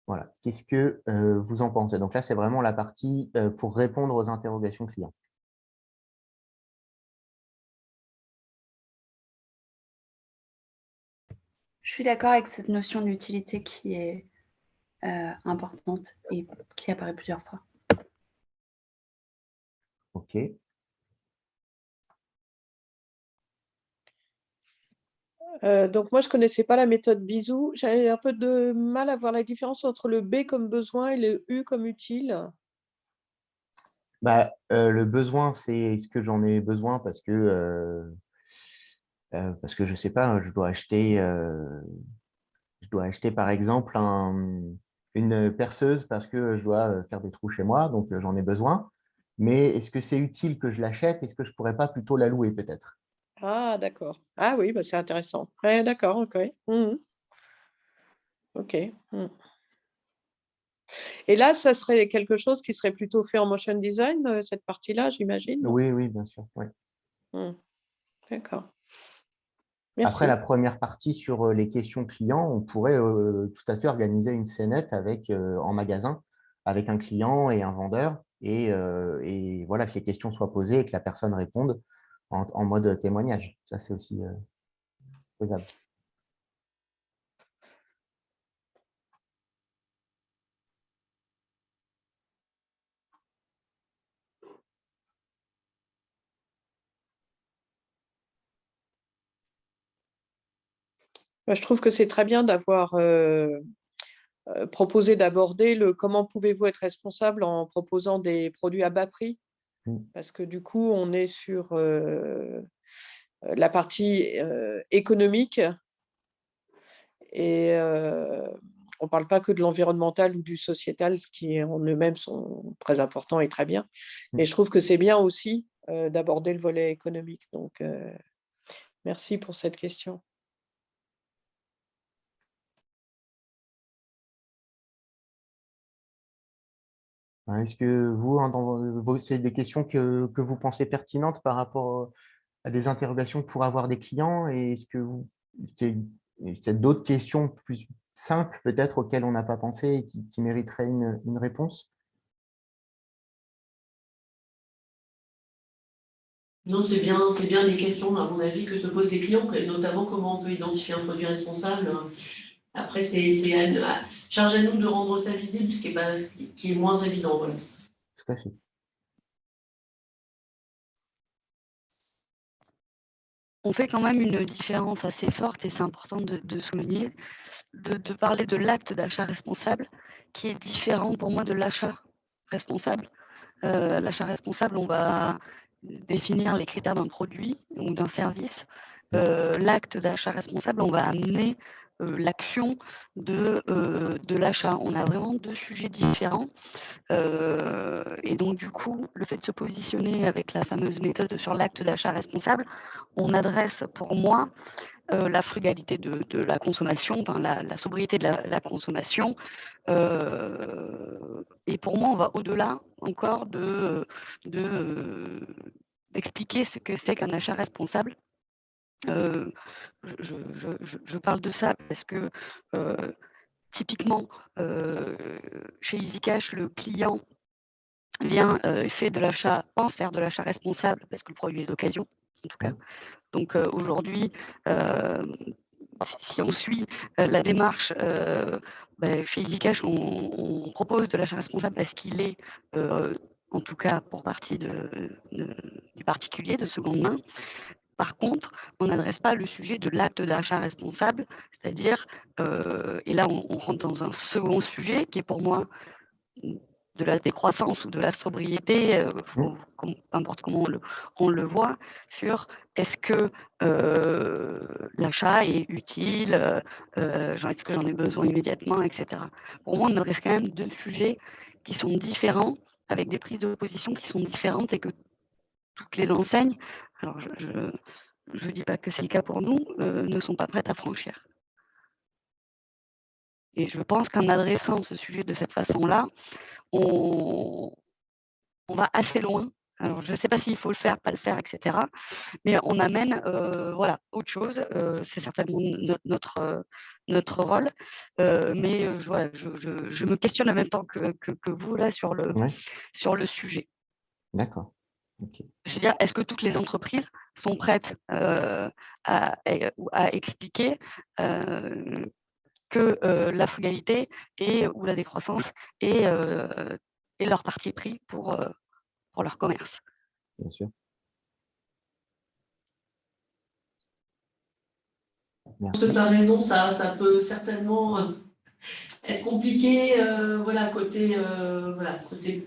Voilà. Qu'est-ce que vous en pensez? Donc là, c'est vraiment la partie pour répondre aux interrogations clients. Je suis d'accord avec cette notion d'utilité qui est importante et qui apparaît plusieurs fois. OK. Donc moi, je ne connaissais pas la méthode Bisou. J'avais un peu de mal à voir la différence entre le B comme besoin et le U comme utile. Bah, le besoin, c'est est-ce que j'en ai besoin parce que je ne sais pas, je dois acheter par exemple une perceuse parce que je dois faire des trous chez moi, donc j'en ai besoin. Mais est-ce que c'est utile que je l'achète? Est-ce que je ne pourrais pas plutôt la louer peut-être? Ah, d'accord. Ah oui, bah, c'est intéressant. Ouais, d'accord, OK. OK. Et là, ça serait quelque chose qui serait plutôt fait en motion design, cette partie-là, j'imagine, non? Oui, oui, bien sûr. Oui. D'accord. Après, Merci. la première partie sur les questions clients, on pourrait tout à fait organiser une scénette en magasin avec un client et un vendeur et voilà, que les questions soient posées et que la personne réponde en mode témoignage. Ça, c'est aussi faisable. Bah, je trouve que c'est très bien d'avoir proposé d'aborder le comment pouvez-vous être responsable en proposant des produits à bas prix? Parce que du coup, on est sur la partie économique et on ne parle pas que de l'environnemental ou du sociétal qui en eux-mêmes sont très importants et très bien. Mais je trouve que c'est bien aussi d'aborder le volet économique. Donc, merci pour cette question. Est-ce que vous, c'est des questions que vous pensez pertinentes par rapport à des interrogations pour avoir des clients? Et est-ce qu'il y a d'autres questions plus simples peut-être auxquelles on n'a pas pensé et qui mériteraient une réponse? Non, c'est bien les questions, à mon avis, que se posent les clients, notamment comment on peut identifier un produit responsable. Après, charge à nous de rendre ça visible, ce qui est moins évident. Voilà. Tout à fait. On fait quand même une différence assez forte, et c'est important de souligner, de parler de l'acte d'achat responsable, qui est différent pour moi de l'achat responsable. L'achat responsable, on va définir les critères d'un produit ou d'un service, l'acte d'achat responsable, on va amener l'action de l'achat. On a vraiment deux sujets différents. Et donc, du coup, le fait de se positionner avec la fameuse méthode sur l'acte d'achat responsable, on adresse pour moi la frugalité de la consommation, enfin, la sobriété de la consommation. Et pour moi, on va au-delà encore d'expliquer ce que c'est qu'un achat responsable. Je parle de ça parce que typiquement, chez EasyCash, le client vient, fait de l'achat, pense faire de l'achat responsable parce que le produit est d'occasion, en tout cas. Donc aujourd'hui, si on suit la démarche, chez EasyCash, on propose de l'achat responsable parce qu'il est, en tout cas pour partie du particulier, de seconde main. Par contre, on n'adresse pas le sujet de l'acte d'achat responsable, c'est-à-dire, et là on rentre dans un second sujet qui est pour moi de la décroissance ou de la sobriété, peu importe comment on le voit, sur est-ce que l'achat est utile, est-ce que j'en ai besoin immédiatement, etc. Pour moi, on adresse quand même deux sujets qui sont différents, avec des prises de position qui sont différentes et que toutes les enseignes, alors je ne dis pas que c'est le cas pour nous, ne sont pas prêtes à franchir. Et je pense qu'en adressant ce sujet de cette façon-là, on va assez loin. Alors, je ne sais pas s'il faut le faire, pas le faire, etc. Mais on amène voilà, autre chose. C'est certainement notre rôle. Mais voilà, je me questionne en même temps que vous là sur le sujet. D'accord. Ok. Je veux dire, est-ce que toutes les entreprises sont prêtes à expliquer que la frugalité ou la décroissance est leur parti pris pour leur commerce? Bien sûr. Je pense que tu as raison, ça peut certainement être compliqué voilà, côté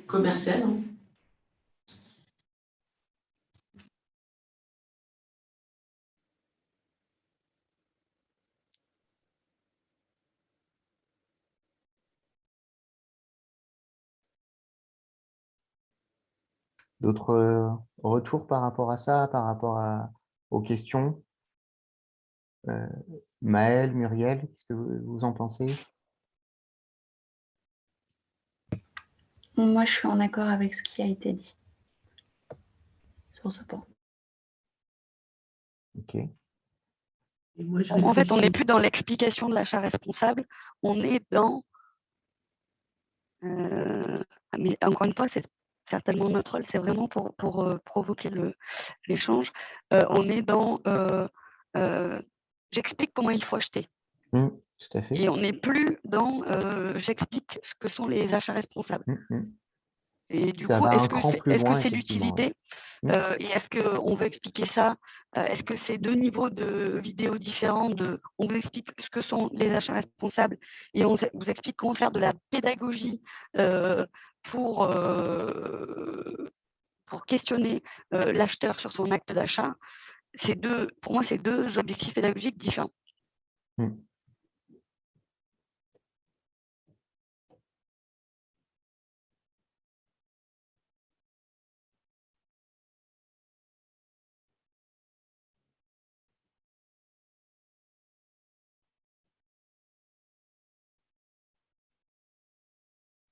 commercial. D'autres retours par rapport à ça, par rapport aux questions? Maëlle, Muriel, qu'est-ce que vous en pensez? Moi, je suis en accord avec ce qui a été dit sur ce point. Ok. Et moi, En fait, on n'est plus dans l'explication de l'achat responsable, on est dans... mais encore une fois, c'est certainement notre rôle, c'est vraiment pour provoquer l'échange. On est dans... j'explique comment il faut acheter. Tout à fait. Et on n'est plus dans j'explique ce que sont les achats responsables. Et du coup, est-ce que c'est l'utilité et est-ce qu'on veut expliquer ça? Est-ce que c'est deux niveaux de vidéos différents on vous explique ce que sont les achats responsables et on vous explique comment faire de la pédagogie pour questionner l'acheteur sur son acte d'achat? Pour moi, c'est deux objectifs pédagogiques différents.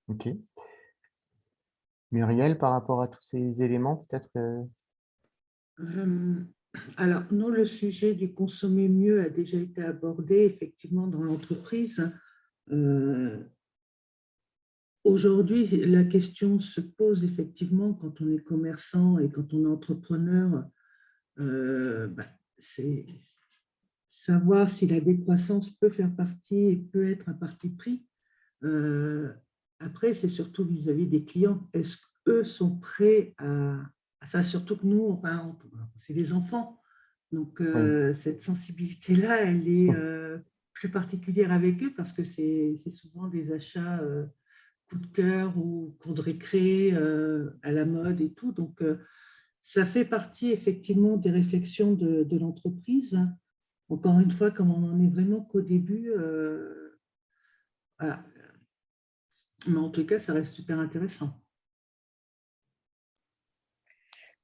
Ok. Muriel, par rapport à tous ces éléments, peut-être alors, nous, le sujet du consommer mieux a déjà été abordé effectivement dans l'entreprise. Aujourd'hui, la question se pose effectivement quand on est commerçant et quand on est entrepreneur, c'est savoir si la décroissance peut faire partie et peut être un parti pris. Après, c'est surtout vis-à-vis des clients. Est-ce qu'eux sont prêts à ça? Surtout que nous, enfin, c'est des enfants. Donc, cette sensibilité-là, elle est plus particulière avec eux parce que c'est souvent des achats coup de cœur ou cours de récré à la mode et tout. Donc, ça fait partie effectivement des réflexions de l'entreprise. Encore une fois, comme on n'en est vraiment qu'au début, voilà. Mais en tout cas, ça reste super intéressant.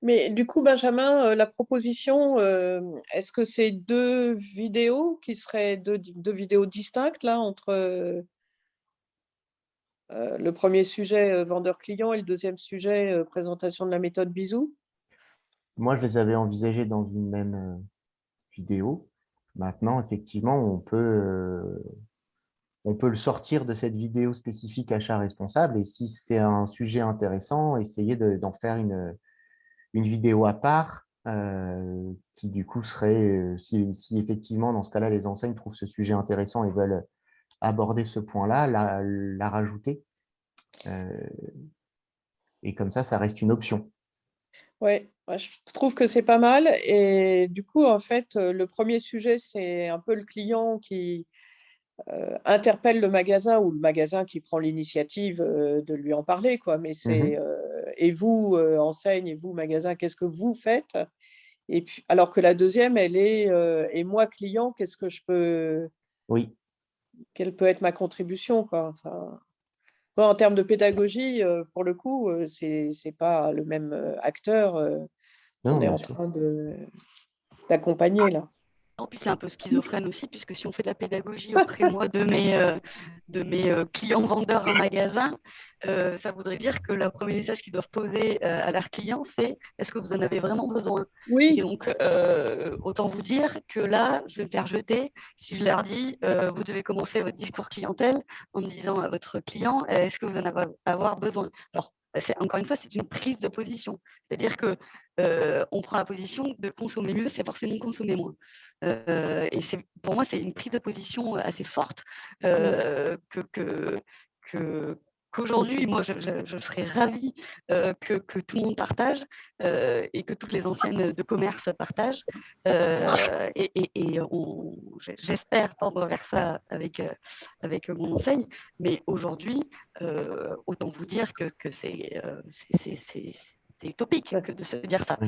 Mais du coup, Benjamin, la proposition, est-ce que c'est 2 vidéos qui seraient 2 vidéos distinctes là, entre le premier sujet vendeur-client et le deuxième sujet présentation de la méthode Bisou? Moi, je les avais envisagés dans une même vidéo. Maintenant, effectivement, on peut le sortir de cette vidéo spécifique achat responsable et si c'est un sujet intéressant, essayer d'en faire une vidéo à part qui du coup serait, si effectivement dans ce cas-là les enseignes trouvent ce sujet intéressant et veulent aborder ce point-là, la rajouter. Et comme ça reste une option. Ouais, je trouve que c'est pas mal et du coup, en fait, le premier sujet, c'est un peu le client qui interpelle le magasin ou le magasin qui prend l'initiative de lui en parler, quoi. Mais c'est et vous, enseigne, et vous, magasin, qu'est-ce que vous faites? Et puis, alors que la deuxième, elle est et moi, client, qu'est-ce que je peux, Oui. quelle peut être ma contribution, quoi. Enfin, en termes de pédagogie, pour le coup, c'est pas le même acteur qu'on est en train d'accompagner là. En plus, c'est un peu schizophrène aussi, puisque si on fait de la pédagogie auprès, moi, de mes clients vendeurs en magasin, ça voudrait dire que le premier message qu'ils doivent poser à leurs clients, c'est « Est-ce que vous en avez vraiment besoin ?» Oui. Et donc, autant vous dire que là, je vais me faire jeter si je leur dis vous devez commencer votre discours clientèle en disant à votre client « Est-ce que vous en avez avoir besoin ?» Alors, encore une fois, c'est une prise de position. C'est-à-dire que on prend la position de consommer mieux, c'est forcément consommer moins. Et pour moi, c'est une prise de position assez forte qu'aujourd'hui, moi, je serais ravie que tout le monde partage et que toutes les anciennes de commerce partagent. J'espère tendre vers ça avec mon enseigne. Mais aujourd'hui, autant vous dire que c'est utopique que de se dire ça.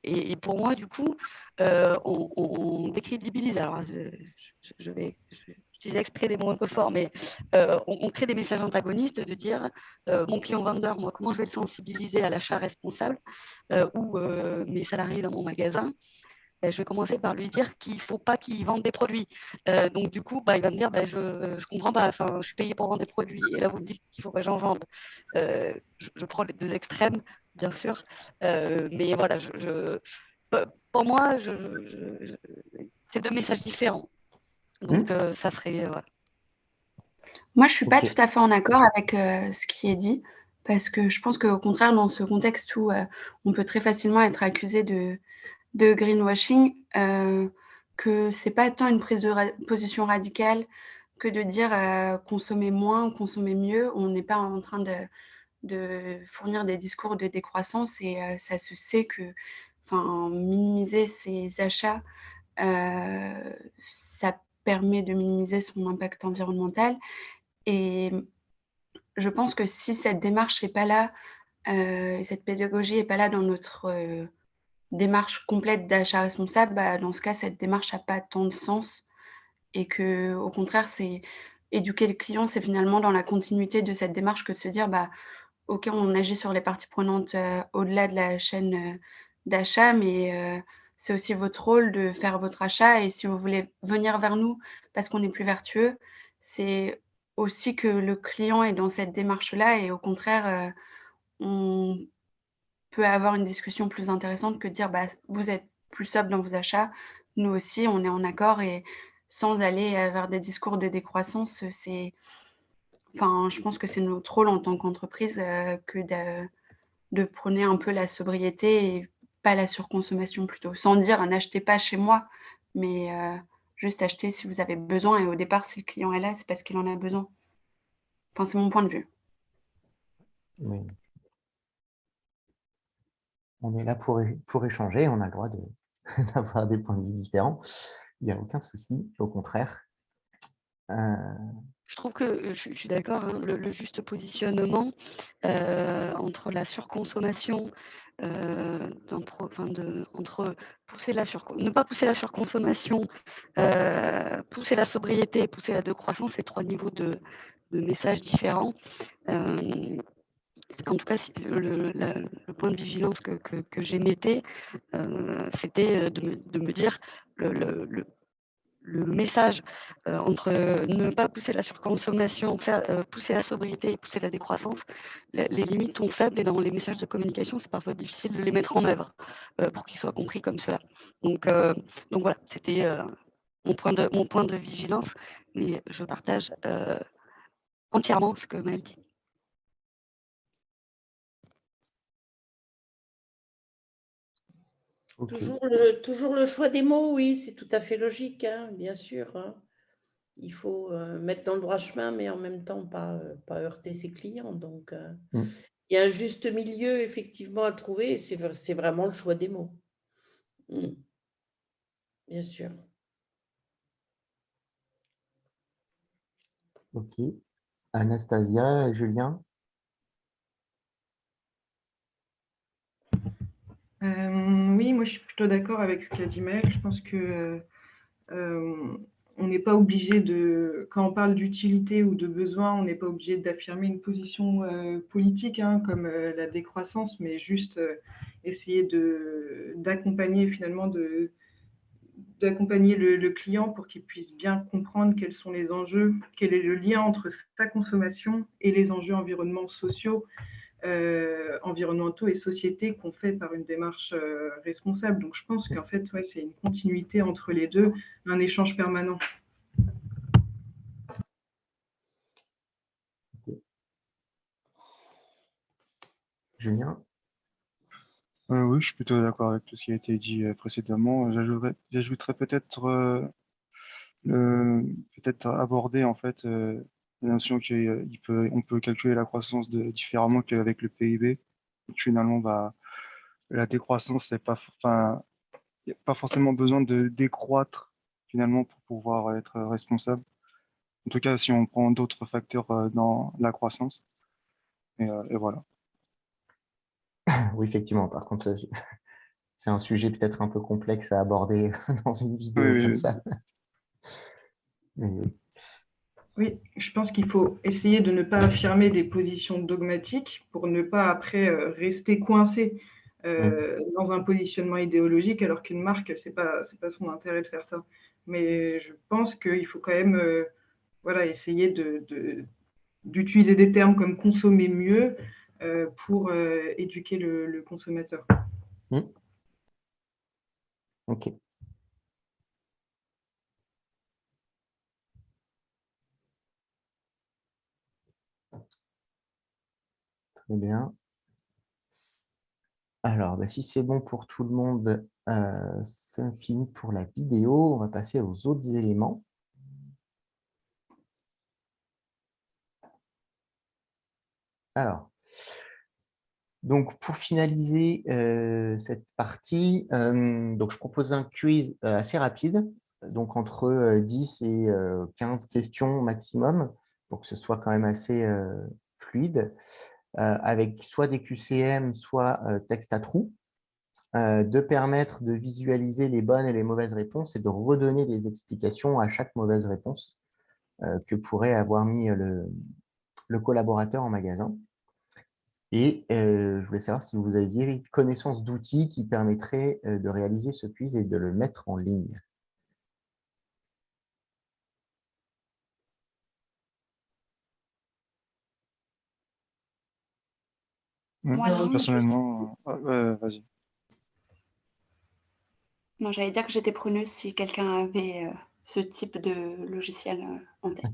Et pour moi, du coup, on décrédibilise. Alors, je vais utiliser exprès des mots un peu forts, mais on crée des messages antagonistes de dire mon client vendeur, moi, comment je vais le sensibiliser à l'achat responsable ou mes salariés dans mon magasin. Je vais commencer par lui dire qu'il ne faut pas qu'il vende des produits. Donc, du coup, il va me dire je ne comprends pas, je suis payé pour vendre des produits. Et là, vous me dites qu'il ne faut pas que j'en vende. Je prends les deux extrêmes, bien sûr. Mais voilà, pour moi, c'est deux messages différents. Donc, ça serait. Voilà. Moi, je ne suis pas tout à fait en accord avec ce qui est dit, parce que je pense qu'au contraire, dans ce contexte où on peut très facilement être accusé de greenwashing, que ce n'est pas tant une prise de position radicale que de dire consommer moins, consommer mieux. On n'est pas en train de fournir des discours de décroissance et ça se sait que minimiser ses achats, ça permet de minimiser son impact environnemental. Et je pense que si cette démarche n'est pas là, cette pédagogie n'est pas là dans notre démarche complète d'achat responsable, dans ce cas, cette démarche n'a pas tant de sens et qu'au contraire, c'est éduquer le client, c'est finalement dans la continuité de cette démarche que de se dire OK, on agit sur les parties prenantes au-delà de la chaîne d'achat, mais c'est aussi votre rôle de faire votre achat et si vous voulez venir vers nous parce qu'on est plus vertueux, c'est aussi que le client est dans cette démarche-là et au contraire, on peut avoir une discussion plus intéressante que de dire vous êtes plus sobre dans vos achats, nous aussi, on est en accord et sans aller vers des discours de décroissance, je pense que c'est notre rôle en tant qu'entreprise que de prôner un peu la sobriété et pas la surconsommation plutôt. Sans dire n'achetez pas chez moi, mais juste acheter si vous avez besoin. Et au départ, si le client est là, c'est parce qu'il en a besoin. Enfin, c'est mon point de vue. Oui. On est là pour échanger, on a le droit d'avoir des points de vue différents. Il n'y a aucun souci, au contraire. Je trouve que, je suis d'accord, hein, le juste positionnement entre la surconsommation, entre ne pas pousser la surconsommation, pousser la sobriété et pousser la décroissance, c'est 3 niveaux de messages différents. En tout cas, le point de vigilance que j'émettais, c'était de me dire le message entre ne pas pousser la surconsommation, pousser la sobriété et pousser la décroissance, les limites sont faibles et dans les messages de communication, c'est parfois difficile de les mettre en œuvre pour qu'ils soient compris comme cela. Donc voilà, c'était mon point de vigilance, mais je partage entièrement ce que Maëlle dit. Okay. Toujours le choix des mots, oui, c'est tout à fait logique, hein, bien sûr. Hein. Il faut mettre dans le droit chemin, mais en même temps pas heurter ses clients. Donc, il y a un juste milieu, effectivement, à trouver, et c'est vraiment le choix des mots. Bien sûr. Ok. Anastasia, Julien? Oui, moi je suis plutôt d'accord avec ce qu'a dit Maëlle. Je pense que on n'est pas obligé quand on parle d'utilité ou de besoin, on n'est pas obligé d'affirmer une position politique comme la décroissance, mais juste essayer d'accompagner finalement d'accompagner le client pour qu'il puisse bien comprendre quels sont les enjeux, quel est le lien entre sa consommation et les enjeux environnementaux et sociétés qu'on fait par une démarche responsable. Donc je pense qu'en fait, c'est une continuité entre les deux, un échange permanent. Julien? Oui, je suis plutôt d'accord avec tout ce qui a été dit précédemment. J'ajouterais peut-être aborder en fait la notion qu'on peut calculer la croissance différemment qu'avec le PIB. Donc, finalement, la décroissance, il n'y a pas forcément besoin de décroître finalement pour pouvoir être responsable. En tout cas, si on prend d'autres facteurs dans la croissance. Et voilà. Oui, effectivement. Par contre, c'est un sujet peut-être un peu complexe à aborder dans une vidéo comme ça. Mais oui. Oui, je pense qu'il faut essayer de ne pas affirmer des positions dogmatiques pour ne pas après rester coincé dans un positionnement idéologique, alors qu'une marque, c'est pas son intérêt de faire ça. Mais je pense qu'il faut quand même essayer d'utiliser des termes comme consommer mieux pour éduquer le consommateur. Ok. Très bien. Alors, si c'est bon pour tout le monde, c'est fini pour la vidéo. On va passer aux autres éléments. Alors, donc pour finaliser cette partie, donc je propose un quiz assez rapide, donc entre 10 et 15 questions maximum, pour que ce soit quand même assez fluide, avec soit des QCM, soit texte à trous, de permettre de visualiser les bonnes et les mauvaises réponses et de redonner des explications à chaque mauvaise réponse que pourrait avoir mis le collaborateur en magasin. Et je voulais savoir si vous aviez connaissance d'outils qui permettraient de réaliser ce quiz et de le mettre en ligne. Personnellement, vas-y. Non, j'allais dire que j'étais preneuse si quelqu'un avait ce type de logiciel en tête.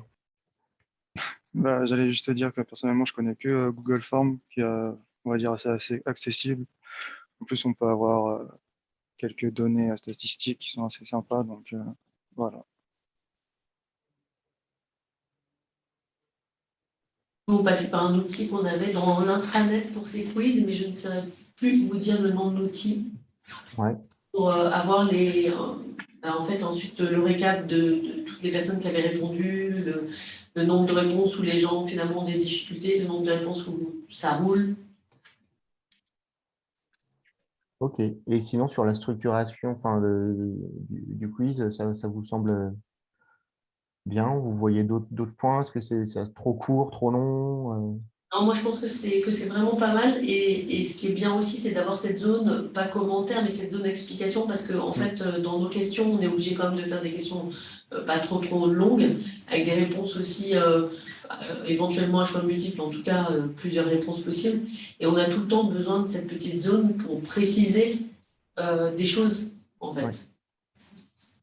J'allais juste te dire que personnellement, je connais que Google Forms, qui est, on va dire, assez accessible. En plus, on peut avoir quelques données statistiques qui sont assez sympas. Donc, voilà. Vous passez par un outil qu'on avait dans l'intranet pour ces quiz, mais je ne saurais plus vous dire le nom de l'outil. Ouais. Pour avoir en fait, ensuite, le récap de toutes les personnes qui avaient répondu, le nombre de réponses où les gens finalement ont des difficultés, le nombre de réponses où ça roule. Ok. Et sinon, sur la structuration du quiz, ça vous semble bien? Vous voyez d'autres points? Est-ce que c'est trop court, trop long? Non, moi, je pense que c'est vraiment pas mal. Et ce qui est bien aussi, c'est d'avoir cette zone, pas commentaire, mais cette zone explication, parce que en fait, dans nos questions, on est obligé quand même de faire des questions pas trop longues, avec des réponses aussi éventuellement à choix multiples, en tout cas plusieurs réponses possibles. Et on a tout le temps besoin de cette petite zone pour préciser des choses, en fait. Ouais.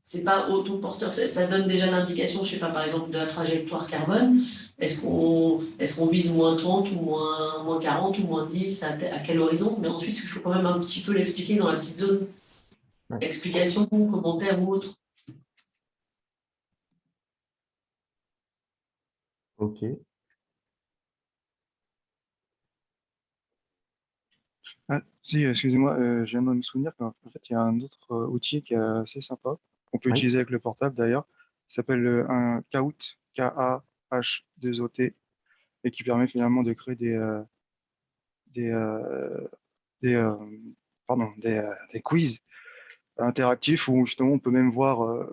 C'est pas autoporteur, ça donne déjà l'indication, je sais pas, par exemple, de la trajectoire carbone. Est-ce qu'on vise moins 30 ou moins 40 ou moins 10, à quel horizon? Mais ensuite, il faut quand même un petit peu l'expliquer dans la petite zone. Ouais. Explication, commentaire ou autre. Ok. Ah, si, excusez-moi, je viens de me souvenir qu'en fait, il y a un autre outil qui est assez sympa, qu'on peut Oui. utiliser avec le portable d'ailleurs, qui s'appelle un Kahoot, K-A-H-2-O-T, et qui permet finalement de créer des, euh, des, euh, des quiz interactifs où justement on peut même voir un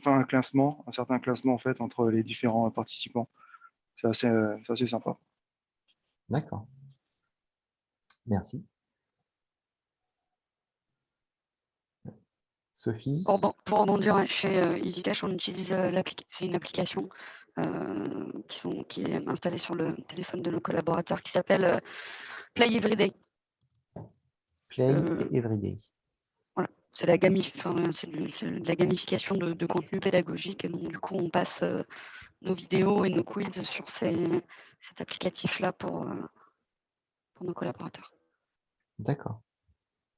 certain classement en fait entre les différents participants. C'est assez sympa. D'accord. Merci. Sophie? Pour rebondir, chez EasyCash, on utilise c'est une application qui est installée sur le téléphone de nos collaborateurs qui s'appelle Play Everyday. Play Everyday. Voilà, c'est de la gamification de contenu pédagogique. Et donc, du coup, on passe nos vidéos et nos quiz sur cet applicatif-là pour nos collaborateurs. D'accord.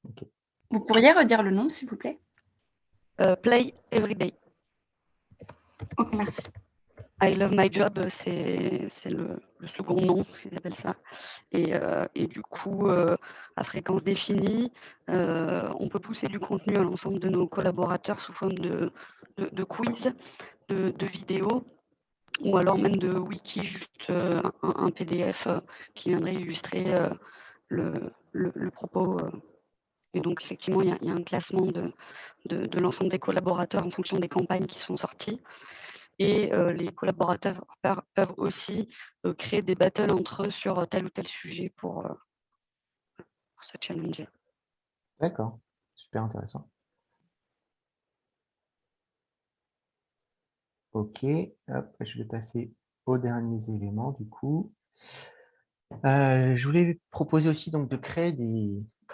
Okay. Vous pourriez redire le nom, s'il vous plaît? Play Everyday. Ok, merci. I Love My Job, c'est le second nom, ils appellent ça. Et du coup, à fréquence définie, on peut pousser du contenu à l'ensemble de nos collaborateurs sous forme de quiz, de vidéos, ou alors même de wiki, juste un PDF qui viendrait illustrer le propos. Et donc, effectivement, il y a un classement de l'ensemble des collaborateurs en fonction des campagnes qui sont sorties. Et les collaborateurs peuvent aussi créer des battles entre eux sur tel ou tel sujet pour se challenger. D'accord, super intéressant. Ok, hop, je vais passer aux derniers éléments du coup. Je voulais proposer aussi donc de créer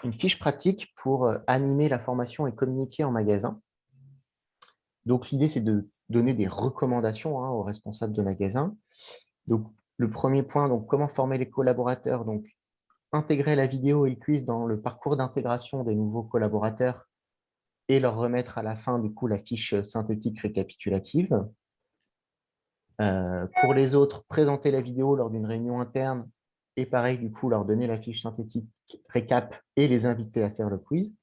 une fiche pratique pour animer la formation et communiquer en magasin. Donc l'idée c'est de donner des recommandations aux responsables de magasin. Donc le premier point, donc comment former les collaborateurs, donc intégrer la vidéo et le quiz dans le parcours d'intégration des nouveaux collaborateurs et leur remettre à la fin du coup la fiche synthétique récapitulative. Pour les autres, présenter la vidéo lors d'une réunion interne et pareil, du coup, leur donner la fiche synthétique récap et les inviter à faire le quiz.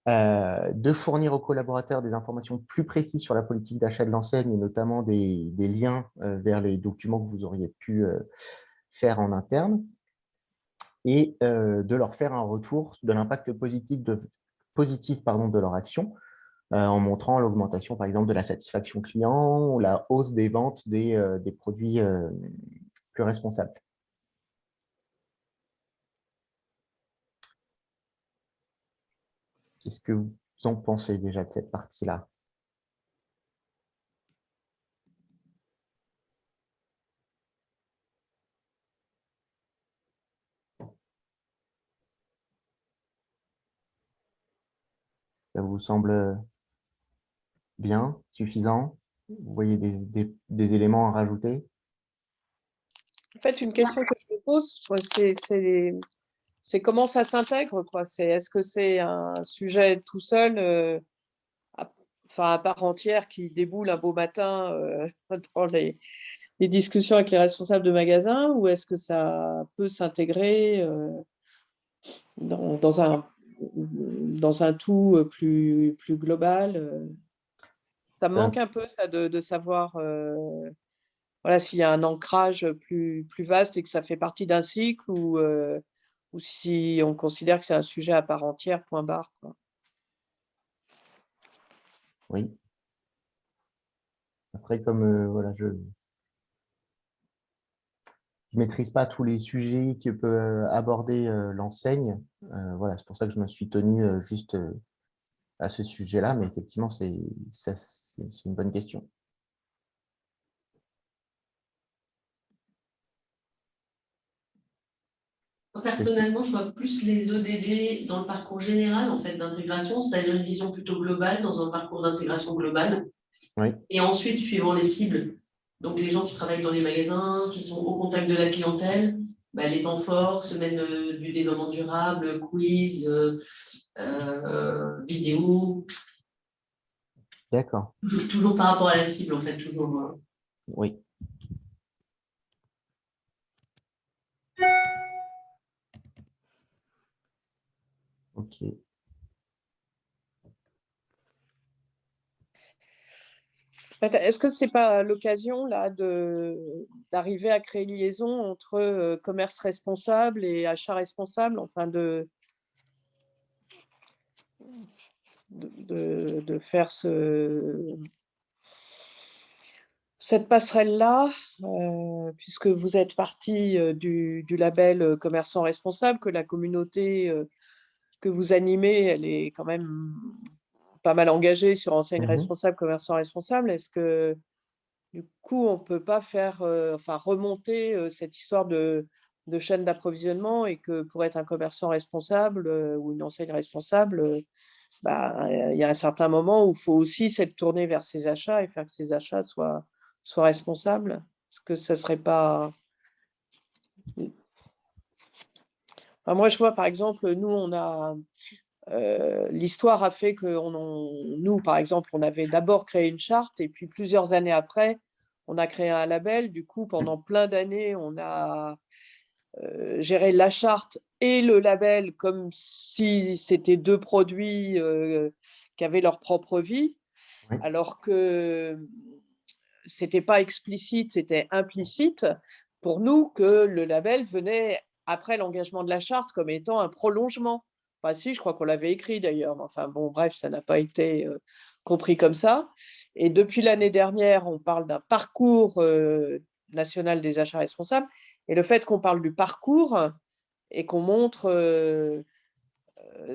De fournir aux collaborateurs des informations plus précises sur la politique d'achat de l'enseigne et notamment des liens vers les documents que vous auriez pu faire en interne et de leur faire un retour de l'impact positif de leur action en montrant l'augmentation, par exemple, de la satisfaction client ou la hausse des ventes des produits plus responsables. Qu'est-ce que vous en pensez déjà de cette partie-là? Ça vous semble bien, suffisant? Vous voyez des éléments à rajouter? En fait, une question que je me pose, c'est comment ça s'intègre, quoi. Est-ce que c'est un sujet tout seul, à part entière, qui déboule un beau matin dans les discussions avec les responsables de magasin, ou est-ce que ça peut s'intégrer dans dans un tout plus global. Ça me manque un peu ça, de savoir voilà, s'il y a un ancrage plus vaste et que ça fait partie d'un cycle ou si on considère que c'est un sujet à part entière, point barre, quoi. Oui. Après, comme voilà, je ne maîtrise pas tous les sujets que peut aborder l'enseigne, voilà, c'est pour ça que je me suis tenu juste à ce sujet-là, mais effectivement, c'est une bonne question. Personnellement, je vois plus les ODD dans le parcours général en fait, d'intégration, c'est-à-dire une vision plutôt globale dans un parcours d'intégration globale. Oui. Et ensuite, suivant les cibles, donc les gens qui travaillent dans les magasins, qui sont au contact de la clientèle, bah, les temps forts, semaine du développement durable, quiz, vidéo. D'accord. Toujours par rapport à la cible, en fait, toujours. Oui. Ok. Est-ce que ce n'est pas l'occasion là d'arriver à créer une liaison entre commerce responsable et achat responsable, enfin de faire cette passerelle-là, puisque vous êtes parti du label commerçant responsable, que la communauté que vous animez, elle est quand même pas mal engagée sur enseigne responsable, commerçant responsable. Est-ce que du coup, on ne peut pas faire, enfin, remonter cette histoire de chaîne d'approvisionnement et que pour être un commerçant responsable ou une enseigne responsable, bah, il y a un certain moment où il faut aussi s'être tourné vers ses achats et faire que ses achats soient responsables. Est-ce que ça ne serait pas… Enfin, moi, je vois, par exemple, nous, on a… l'histoire a fait que nous, par exemple, on avait d'abord créé une charte et puis plusieurs années après, on a créé un label. Du coup, pendant plein d'années, on a géré la charte et le label comme si c'était deux produits qui avaient leur propre vie, alors que ce n'était pas explicite, c'était implicite pour nous que le label venait après l'engagement de la charte comme étant un prolongement. Enfin, si, je crois qu'on l'avait écrit d'ailleurs. Enfin, bon, bref, ça n'a pas été compris comme ça. Et depuis l'année dernière, on parle d'un parcours national des achats responsables. Et le fait qu'on parle du parcours et qu'on montre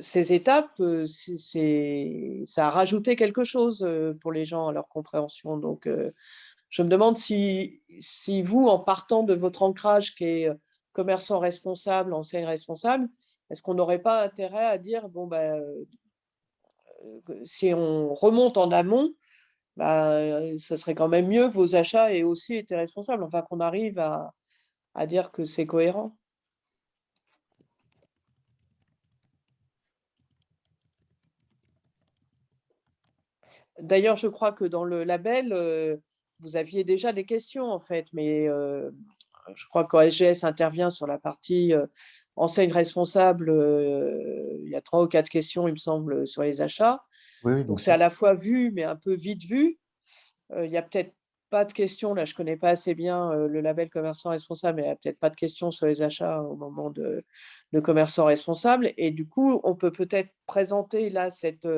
ces étapes, ça a rajouté quelque chose pour les gens à leur compréhension. Donc, je me demande si vous, en partant de votre ancrage qui est commerçant responsable, enseigne responsable, est-ce qu'on n'aurait pas intérêt à dire, bon, ben, si on remonte en amont, bah, ça serait quand même mieux que vos achats aient aussi été responsables, enfin qu'on arrive à dire que c'est cohérent. D'ailleurs, je crois que dans le label, vous aviez déjà des questions en fait, mais je crois qu'OSGS intervient sur la partie enseigne responsable. Il y a 3 ou 4 questions, il me semble, sur les achats. Oui, donc, c'est à la fois vu, mais un peu vite vu. Il n'y a peut-être pas de questions, là, je ne connais pas assez bien le label commerçant responsable, mais il n'y a peut-être pas de questions sur les achats au moment de commerçant responsable. Et du coup, on peut peut-être présenter là cette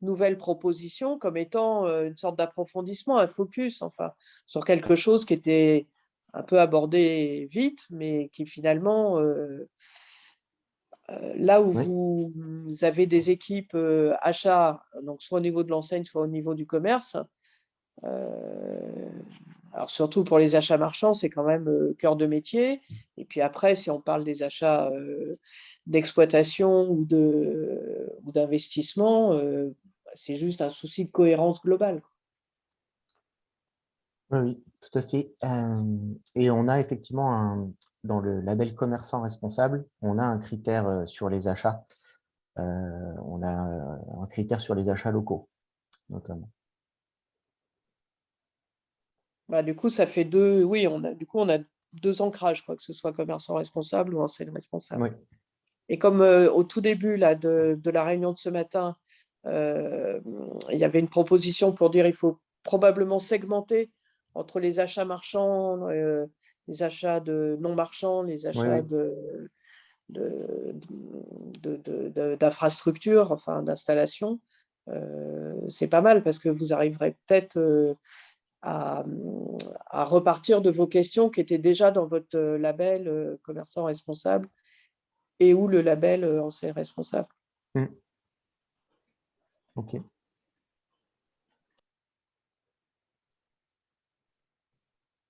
nouvelle proposition comme étant une sorte d'approfondissement, un focus, enfin, sur quelque chose qui était un peu abordé vite, mais qui finalement, là où vous avez des équipes achats, donc soit au niveau de l'enseigne, soit au niveau du commerce, alors surtout pour les achats marchands, c'est quand même cœur de métier. Et puis après, si on parle des achats d'exploitation ou d'investissement, c'est juste un souci de cohérence globale. Oui, tout à fait. Et on a effectivement, dans le label commerçant responsable, on a un critère sur les achats. On a un critère sur les achats locaux, notamment. Bah, du coup, ça fait 2. Oui, on a 2 ancrages, quoi, que ce soit commerçant responsable ou enseigne responsable. Oui. Et comme au tout début là, de la réunion de ce matin, il y avait une proposition pour dire qu'il faut probablement segmenter entre les achats marchands, les achats de non marchands, les achats d'infrastructures, enfin d'installations. C'est pas mal parce que vous arriverez peut-être à repartir de vos questions qui étaient déjà dans votre label commerçant responsable et ou le label enseigne responsable. Ok.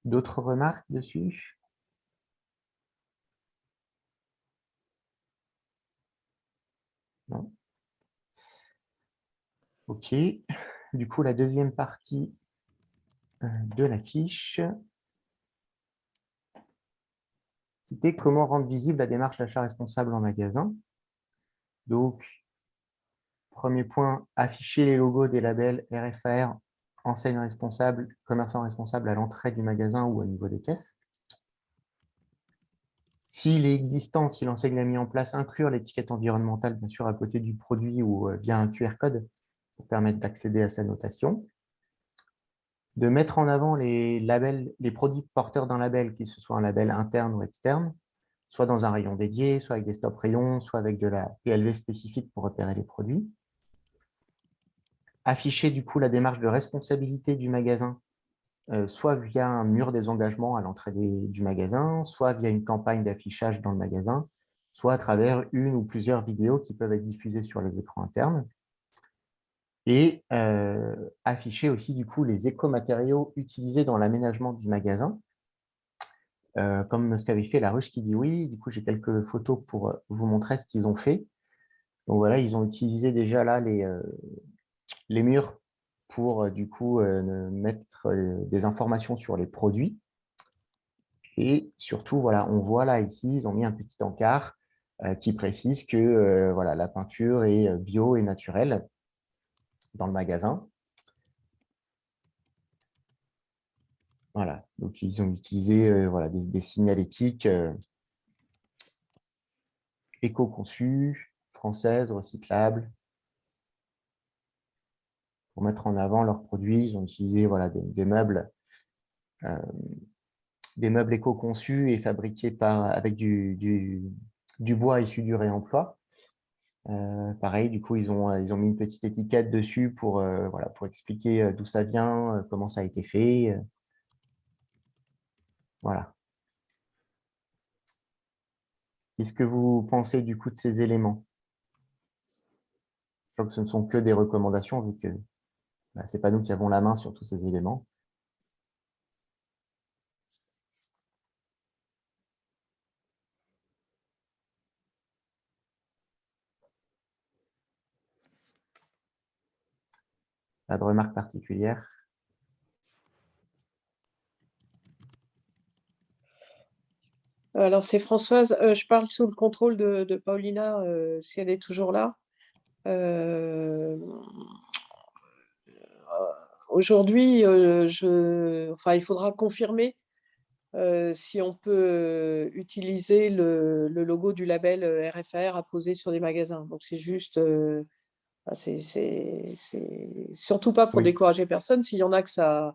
D'autres remarques dessus? Non. Ok. Du coup, la deuxième partie de la fiche, c'était comment rendre visible la démarche d'achat responsable en magasin. Donc, premier point, afficher les logos des labels RFR, enseigne responsable, commerçant responsable à l'entrée du magasin ou au niveau des caisses. S'il est existant, si l'enseigne l'a mis en place, inclure l'étiquette environnementale, bien sûr, à côté du produit ou via un QR code pour permettre d'accéder à sa notation. De mettre en avant les labels, les produits porteurs d'un label, que ce soit un label interne ou externe, soit dans un rayon dédié, soit avec des stop rayons, soit avec de la PLV spécifique pour repérer les produits. Afficher du coup la démarche de responsabilité du magasin, soit via un mur des engagements à l'entrée du magasin, soit via une campagne d'affichage dans le magasin, soit à travers une ou plusieurs vidéos qui peuvent être diffusées sur les écrans internes. Et afficher aussi du coup les écomatériaux utilisés dans l'aménagement du magasin, comme ce qu'avait fait La Ruche qui dit oui. Du coup, j'ai quelques photos pour vous montrer ce qu'ils ont fait. Donc voilà, ils ont utilisé déjà là les murs pour du coup mettre des informations sur les produits. Et surtout, voilà, on voit là ici, ils ont mis un petit encart qui précise que voilà, la peinture est bio et naturelle dans le magasin. Voilà, donc ils ont utilisé voilà, des signalétiques éco-conçues, françaises, recyclables. Pour mettre en avant leurs produits, ils ont utilisé voilà, des meubles éco-conçus et fabriqués avec du bois issu du réemploi. Pareil, du coup, ils ont mis une petite étiquette dessus pour, voilà, pour expliquer d'où ça vient, comment ça a été fait. Voilà. Qu'est-ce que vous pensez du coup de ces éléments? Je crois que ce ne sont que des recommandations, vu que ce n'est pas nous qui avons la main sur tous ces éléments. Pas de remarques particulières? Alors, c'est Françoise. Je parle sous le contrôle de Paulina, si elle est toujours là. Aujourd'hui, il faudra confirmer si on peut utiliser le logo du label RFR à poser sur des magasins. Donc, c'est juste, c'est surtout pas pour décourager personne. S'il y en a que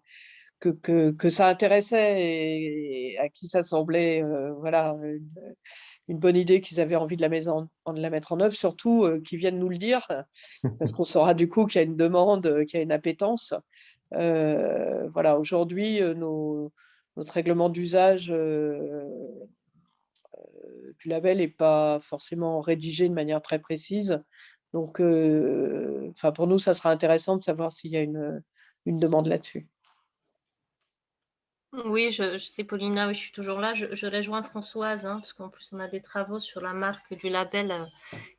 ça intéressait et à qui ça semblait voilà, une bonne idée, qu'ils avaient envie de la mettre en œuvre, surtout qu'ils viennent nous le dire, parce qu'on saura du coup qu'il y a une demande, qu'il y a une appétence. Voilà, aujourd'hui, notre règlement d'usage du label n'est pas forcément rédigé de manière très précise. Donc, pour nous, ça sera intéressant de savoir s'il y a une demande là-dessus. Oui, je sais Paulina, oui, je suis toujours là. Je rejoins Françoise, hein, parce qu'en plus, on a des travaux sur la marque du label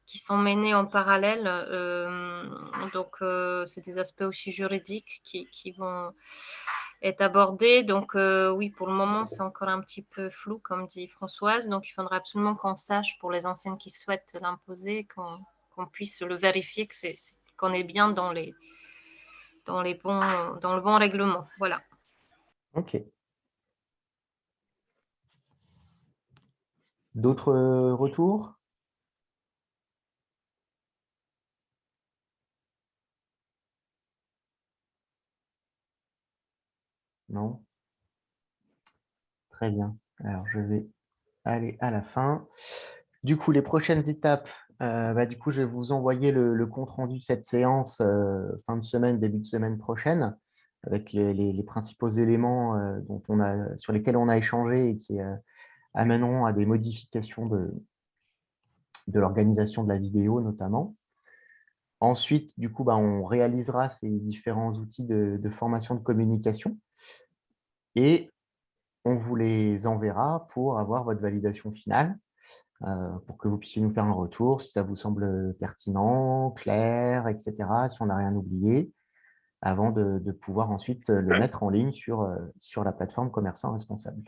qui sont menés en parallèle. Donc, c'est des aspects aussi juridiques qui vont être abordés. Donc, oui, pour le moment, c'est encore un petit peu flou, comme dit Françoise. Donc, il faudra absolument qu'on sache pour les enseignes qui souhaitent l'imposer, qu'on puisse le vérifier, qu'on est bien dans le bon règlement. Voilà. Ok. D'autres retours? Non? Très bien. Alors, je vais aller à la fin. Du coup, les prochaines étapes, du coup, je vais vous envoyer le compte-rendu de cette séance fin de semaine, début de semaine prochaine, avec les principaux éléments sur lesquels on a échangé et qui amèneront à des modifications de l'organisation de la vidéo notamment. Ensuite, du coup, on réalisera ces différents outils de formation de communication et on vous les enverra pour avoir votre validation finale, pour que vous puissiez nous faire un retour si ça vous semble pertinent, clair, etc., si on n'a rien oublié, avant de pouvoir ensuite le mettre en ligne sur la plateforme Commerçant Responsable.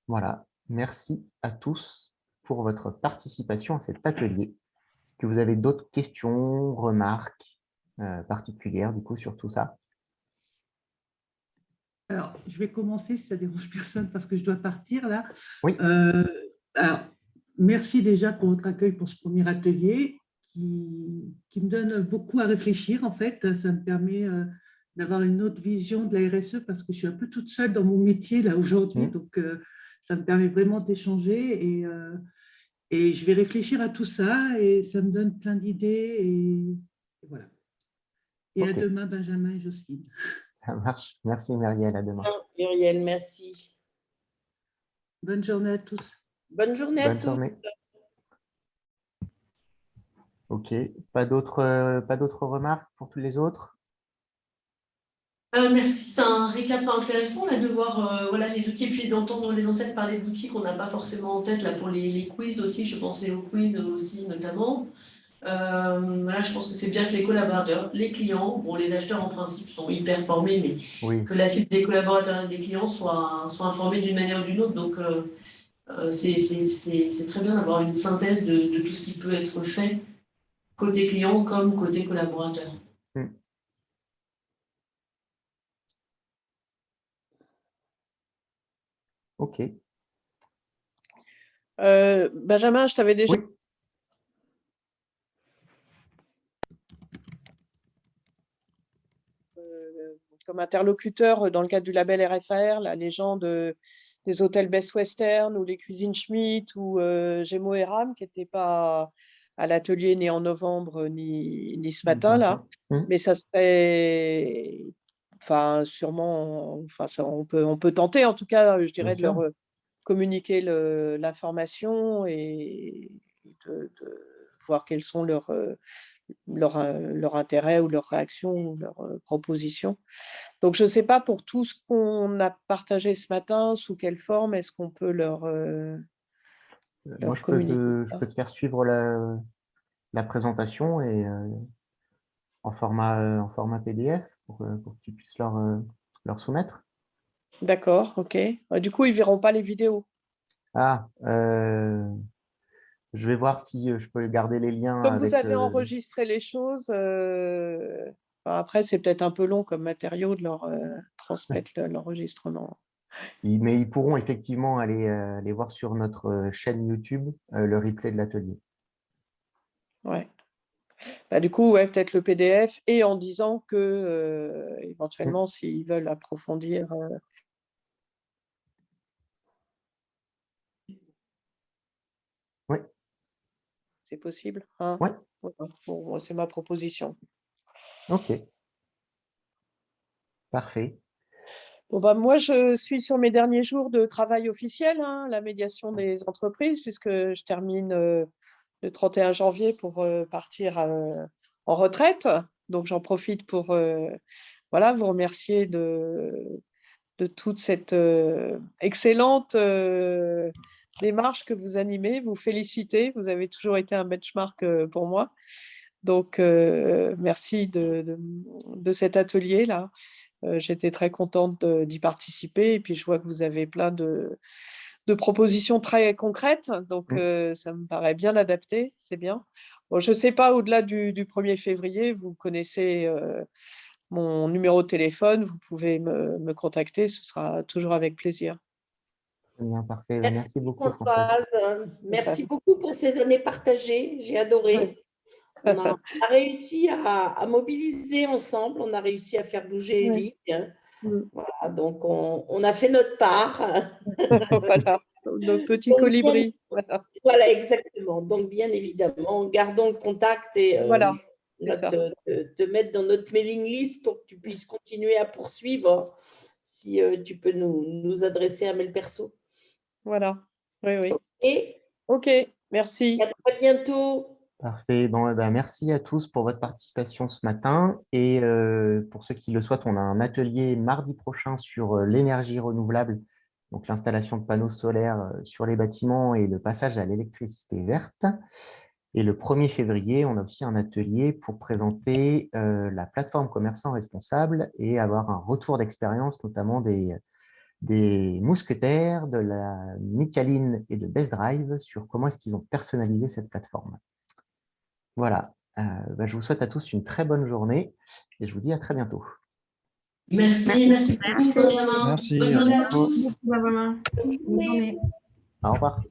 Voilà, merci à tous pour votre participation à cet atelier. Est-ce que vous avez d'autres questions, remarques particulières du coup sur tout ça? Alors, je vais commencer si ça ne dérange personne parce que je dois partir là. Oui. Alors, merci déjà pour votre accueil pour ce premier atelier qui me donne beaucoup à réfléchir en fait. Ça me permet d'avoir une autre vision de la RSE parce que je suis un peu toute seule dans mon métier là aujourd'hui. Donc, ça me permet vraiment d'échanger et je vais réfléchir à tout ça et ça me donne plein d'idées et voilà. Et à demain, Benjamin et Jocelyne. Ça marche. Merci Muriel, à demain. Muriel, merci. Bonne journée à tous. Bonne journée à tous. Bonne journée. Ok, pas d'autres remarques pour tous les autres? Merci, c'est un récap intéressant là, de voir les outils et puis d'entendre les ancêtres parler d'outils qu'on n'a pas forcément en tête là, pour les quiz aussi. Je pensais aux quiz aussi notamment. Je pense que c'est bien que les collaborateurs, les clients, les acheteurs en principe sont hyper formés, mais que la cible des collaborateurs et des clients soit informée d'une manière ou d'une autre. Donc, c'est très bien d'avoir une synthèse de tout ce qui peut être fait côté client comme côté collaborateur. Ok. Benjamin, je t'avais déjà... Oui. Comme interlocuteur dans le cadre du label RFR, la légende des hôtels Best Western ou les cuisines Schmitt ou Gémeaux et Ram, qui n'étaient pas à l'atelier ni en novembre ni ce matin là. Mais ça serait, sûrement, on peut tenter en tout cas, je dirais, de leur communiquer l'information et de voir quels sont leur intérêt ou leur réaction ou leur proposition. Donc, je ne sais pas pour tout ce qu'on a partagé ce matin, sous quelle forme est-ce qu'on peut leur Moi, je peux te faire suivre la présentation et en format PDF pour que tu puisses leur soumettre. D'accord, ok. Du coup, ils ne verront pas les vidéos. Ah, je vais voir si je peux garder les liens. Comme vous avez enregistré les choses, après, c'est peut-être un peu long comme matériau de leur transmettre l'enregistrement. Mais ils pourront effectivement aller voir sur notre chaîne YouTube le replay de l'atelier. Ouais. Du coup, peut-être le PDF et en disant que éventuellement, s'ils veulent approfondir. Oui. C'est possible, hein? Oui. Bon, c'est ma proposition. Ok. Parfait. Bon, moi, je suis sur mes derniers jours de travail officiel, la médiation des entreprises, puisque je termine le 31 janvier pour partir en retraite. Donc, j'en profite pour vous remercier de toute cette excellente démarche que vous animez, vous féliciter. Vous avez toujours été un benchmark pour moi. Donc, merci de cet atelier-là. J'étais très contente d'y participer. Et puis, je vois que vous avez plein de propositions très concrètes. Donc, ça me paraît bien adapté. C'est bien. Bon, je ne sais pas, au-delà du 1er février, vous connaissez mon numéro de téléphone. Vous pouvez me contacter. Ce sera toujours avec plaisir. Bien, parfait. Merci beaucoup, Françoise. Merci beaucoup pour ces années partagées. J'ai adoré. On a réussi à mobiliser ensemble, on a réussi à faire bouger les lignes. Voilà, donc on a fait notre part. Voilà, nos petits Donc, colibris. Voilà, exactement. Donc, bien évidemment, gardons le contact et Voilà, on va c'est ça. te mettre dans notre mailing list pour que tu puisses continuer à poursuivre si tu peux nous adresser un mail perso. Voilà, oui. Et OK, merci. à très bientôt. Parfait. Bon, merci à tous pour votre participation ce matin. Et pour ceux qui le souhaitent, on a un atelier mardi prochain sur l'énergie renouvelable, donc l'installation de panneaux solaires sur les bâtiments et le passage à l'électricité verte. Et le 1er février, on a aussi un atelier pour présenter la plateforme commerçant responsable et avoir un retour d'expérience, notamment des mousquetaires, de la Micaline et de Best Drive sur comment est-ce qu'ils ont personnalisé cette plateforme. Voilà, je vous souhaite à tous une très bonne journée et je vous dis à très bientôt. Merci beaucoup, Benjamin. Merci, Bonne à journée à bientôt. tous. Benjamin. Bonne journée. Au revoir.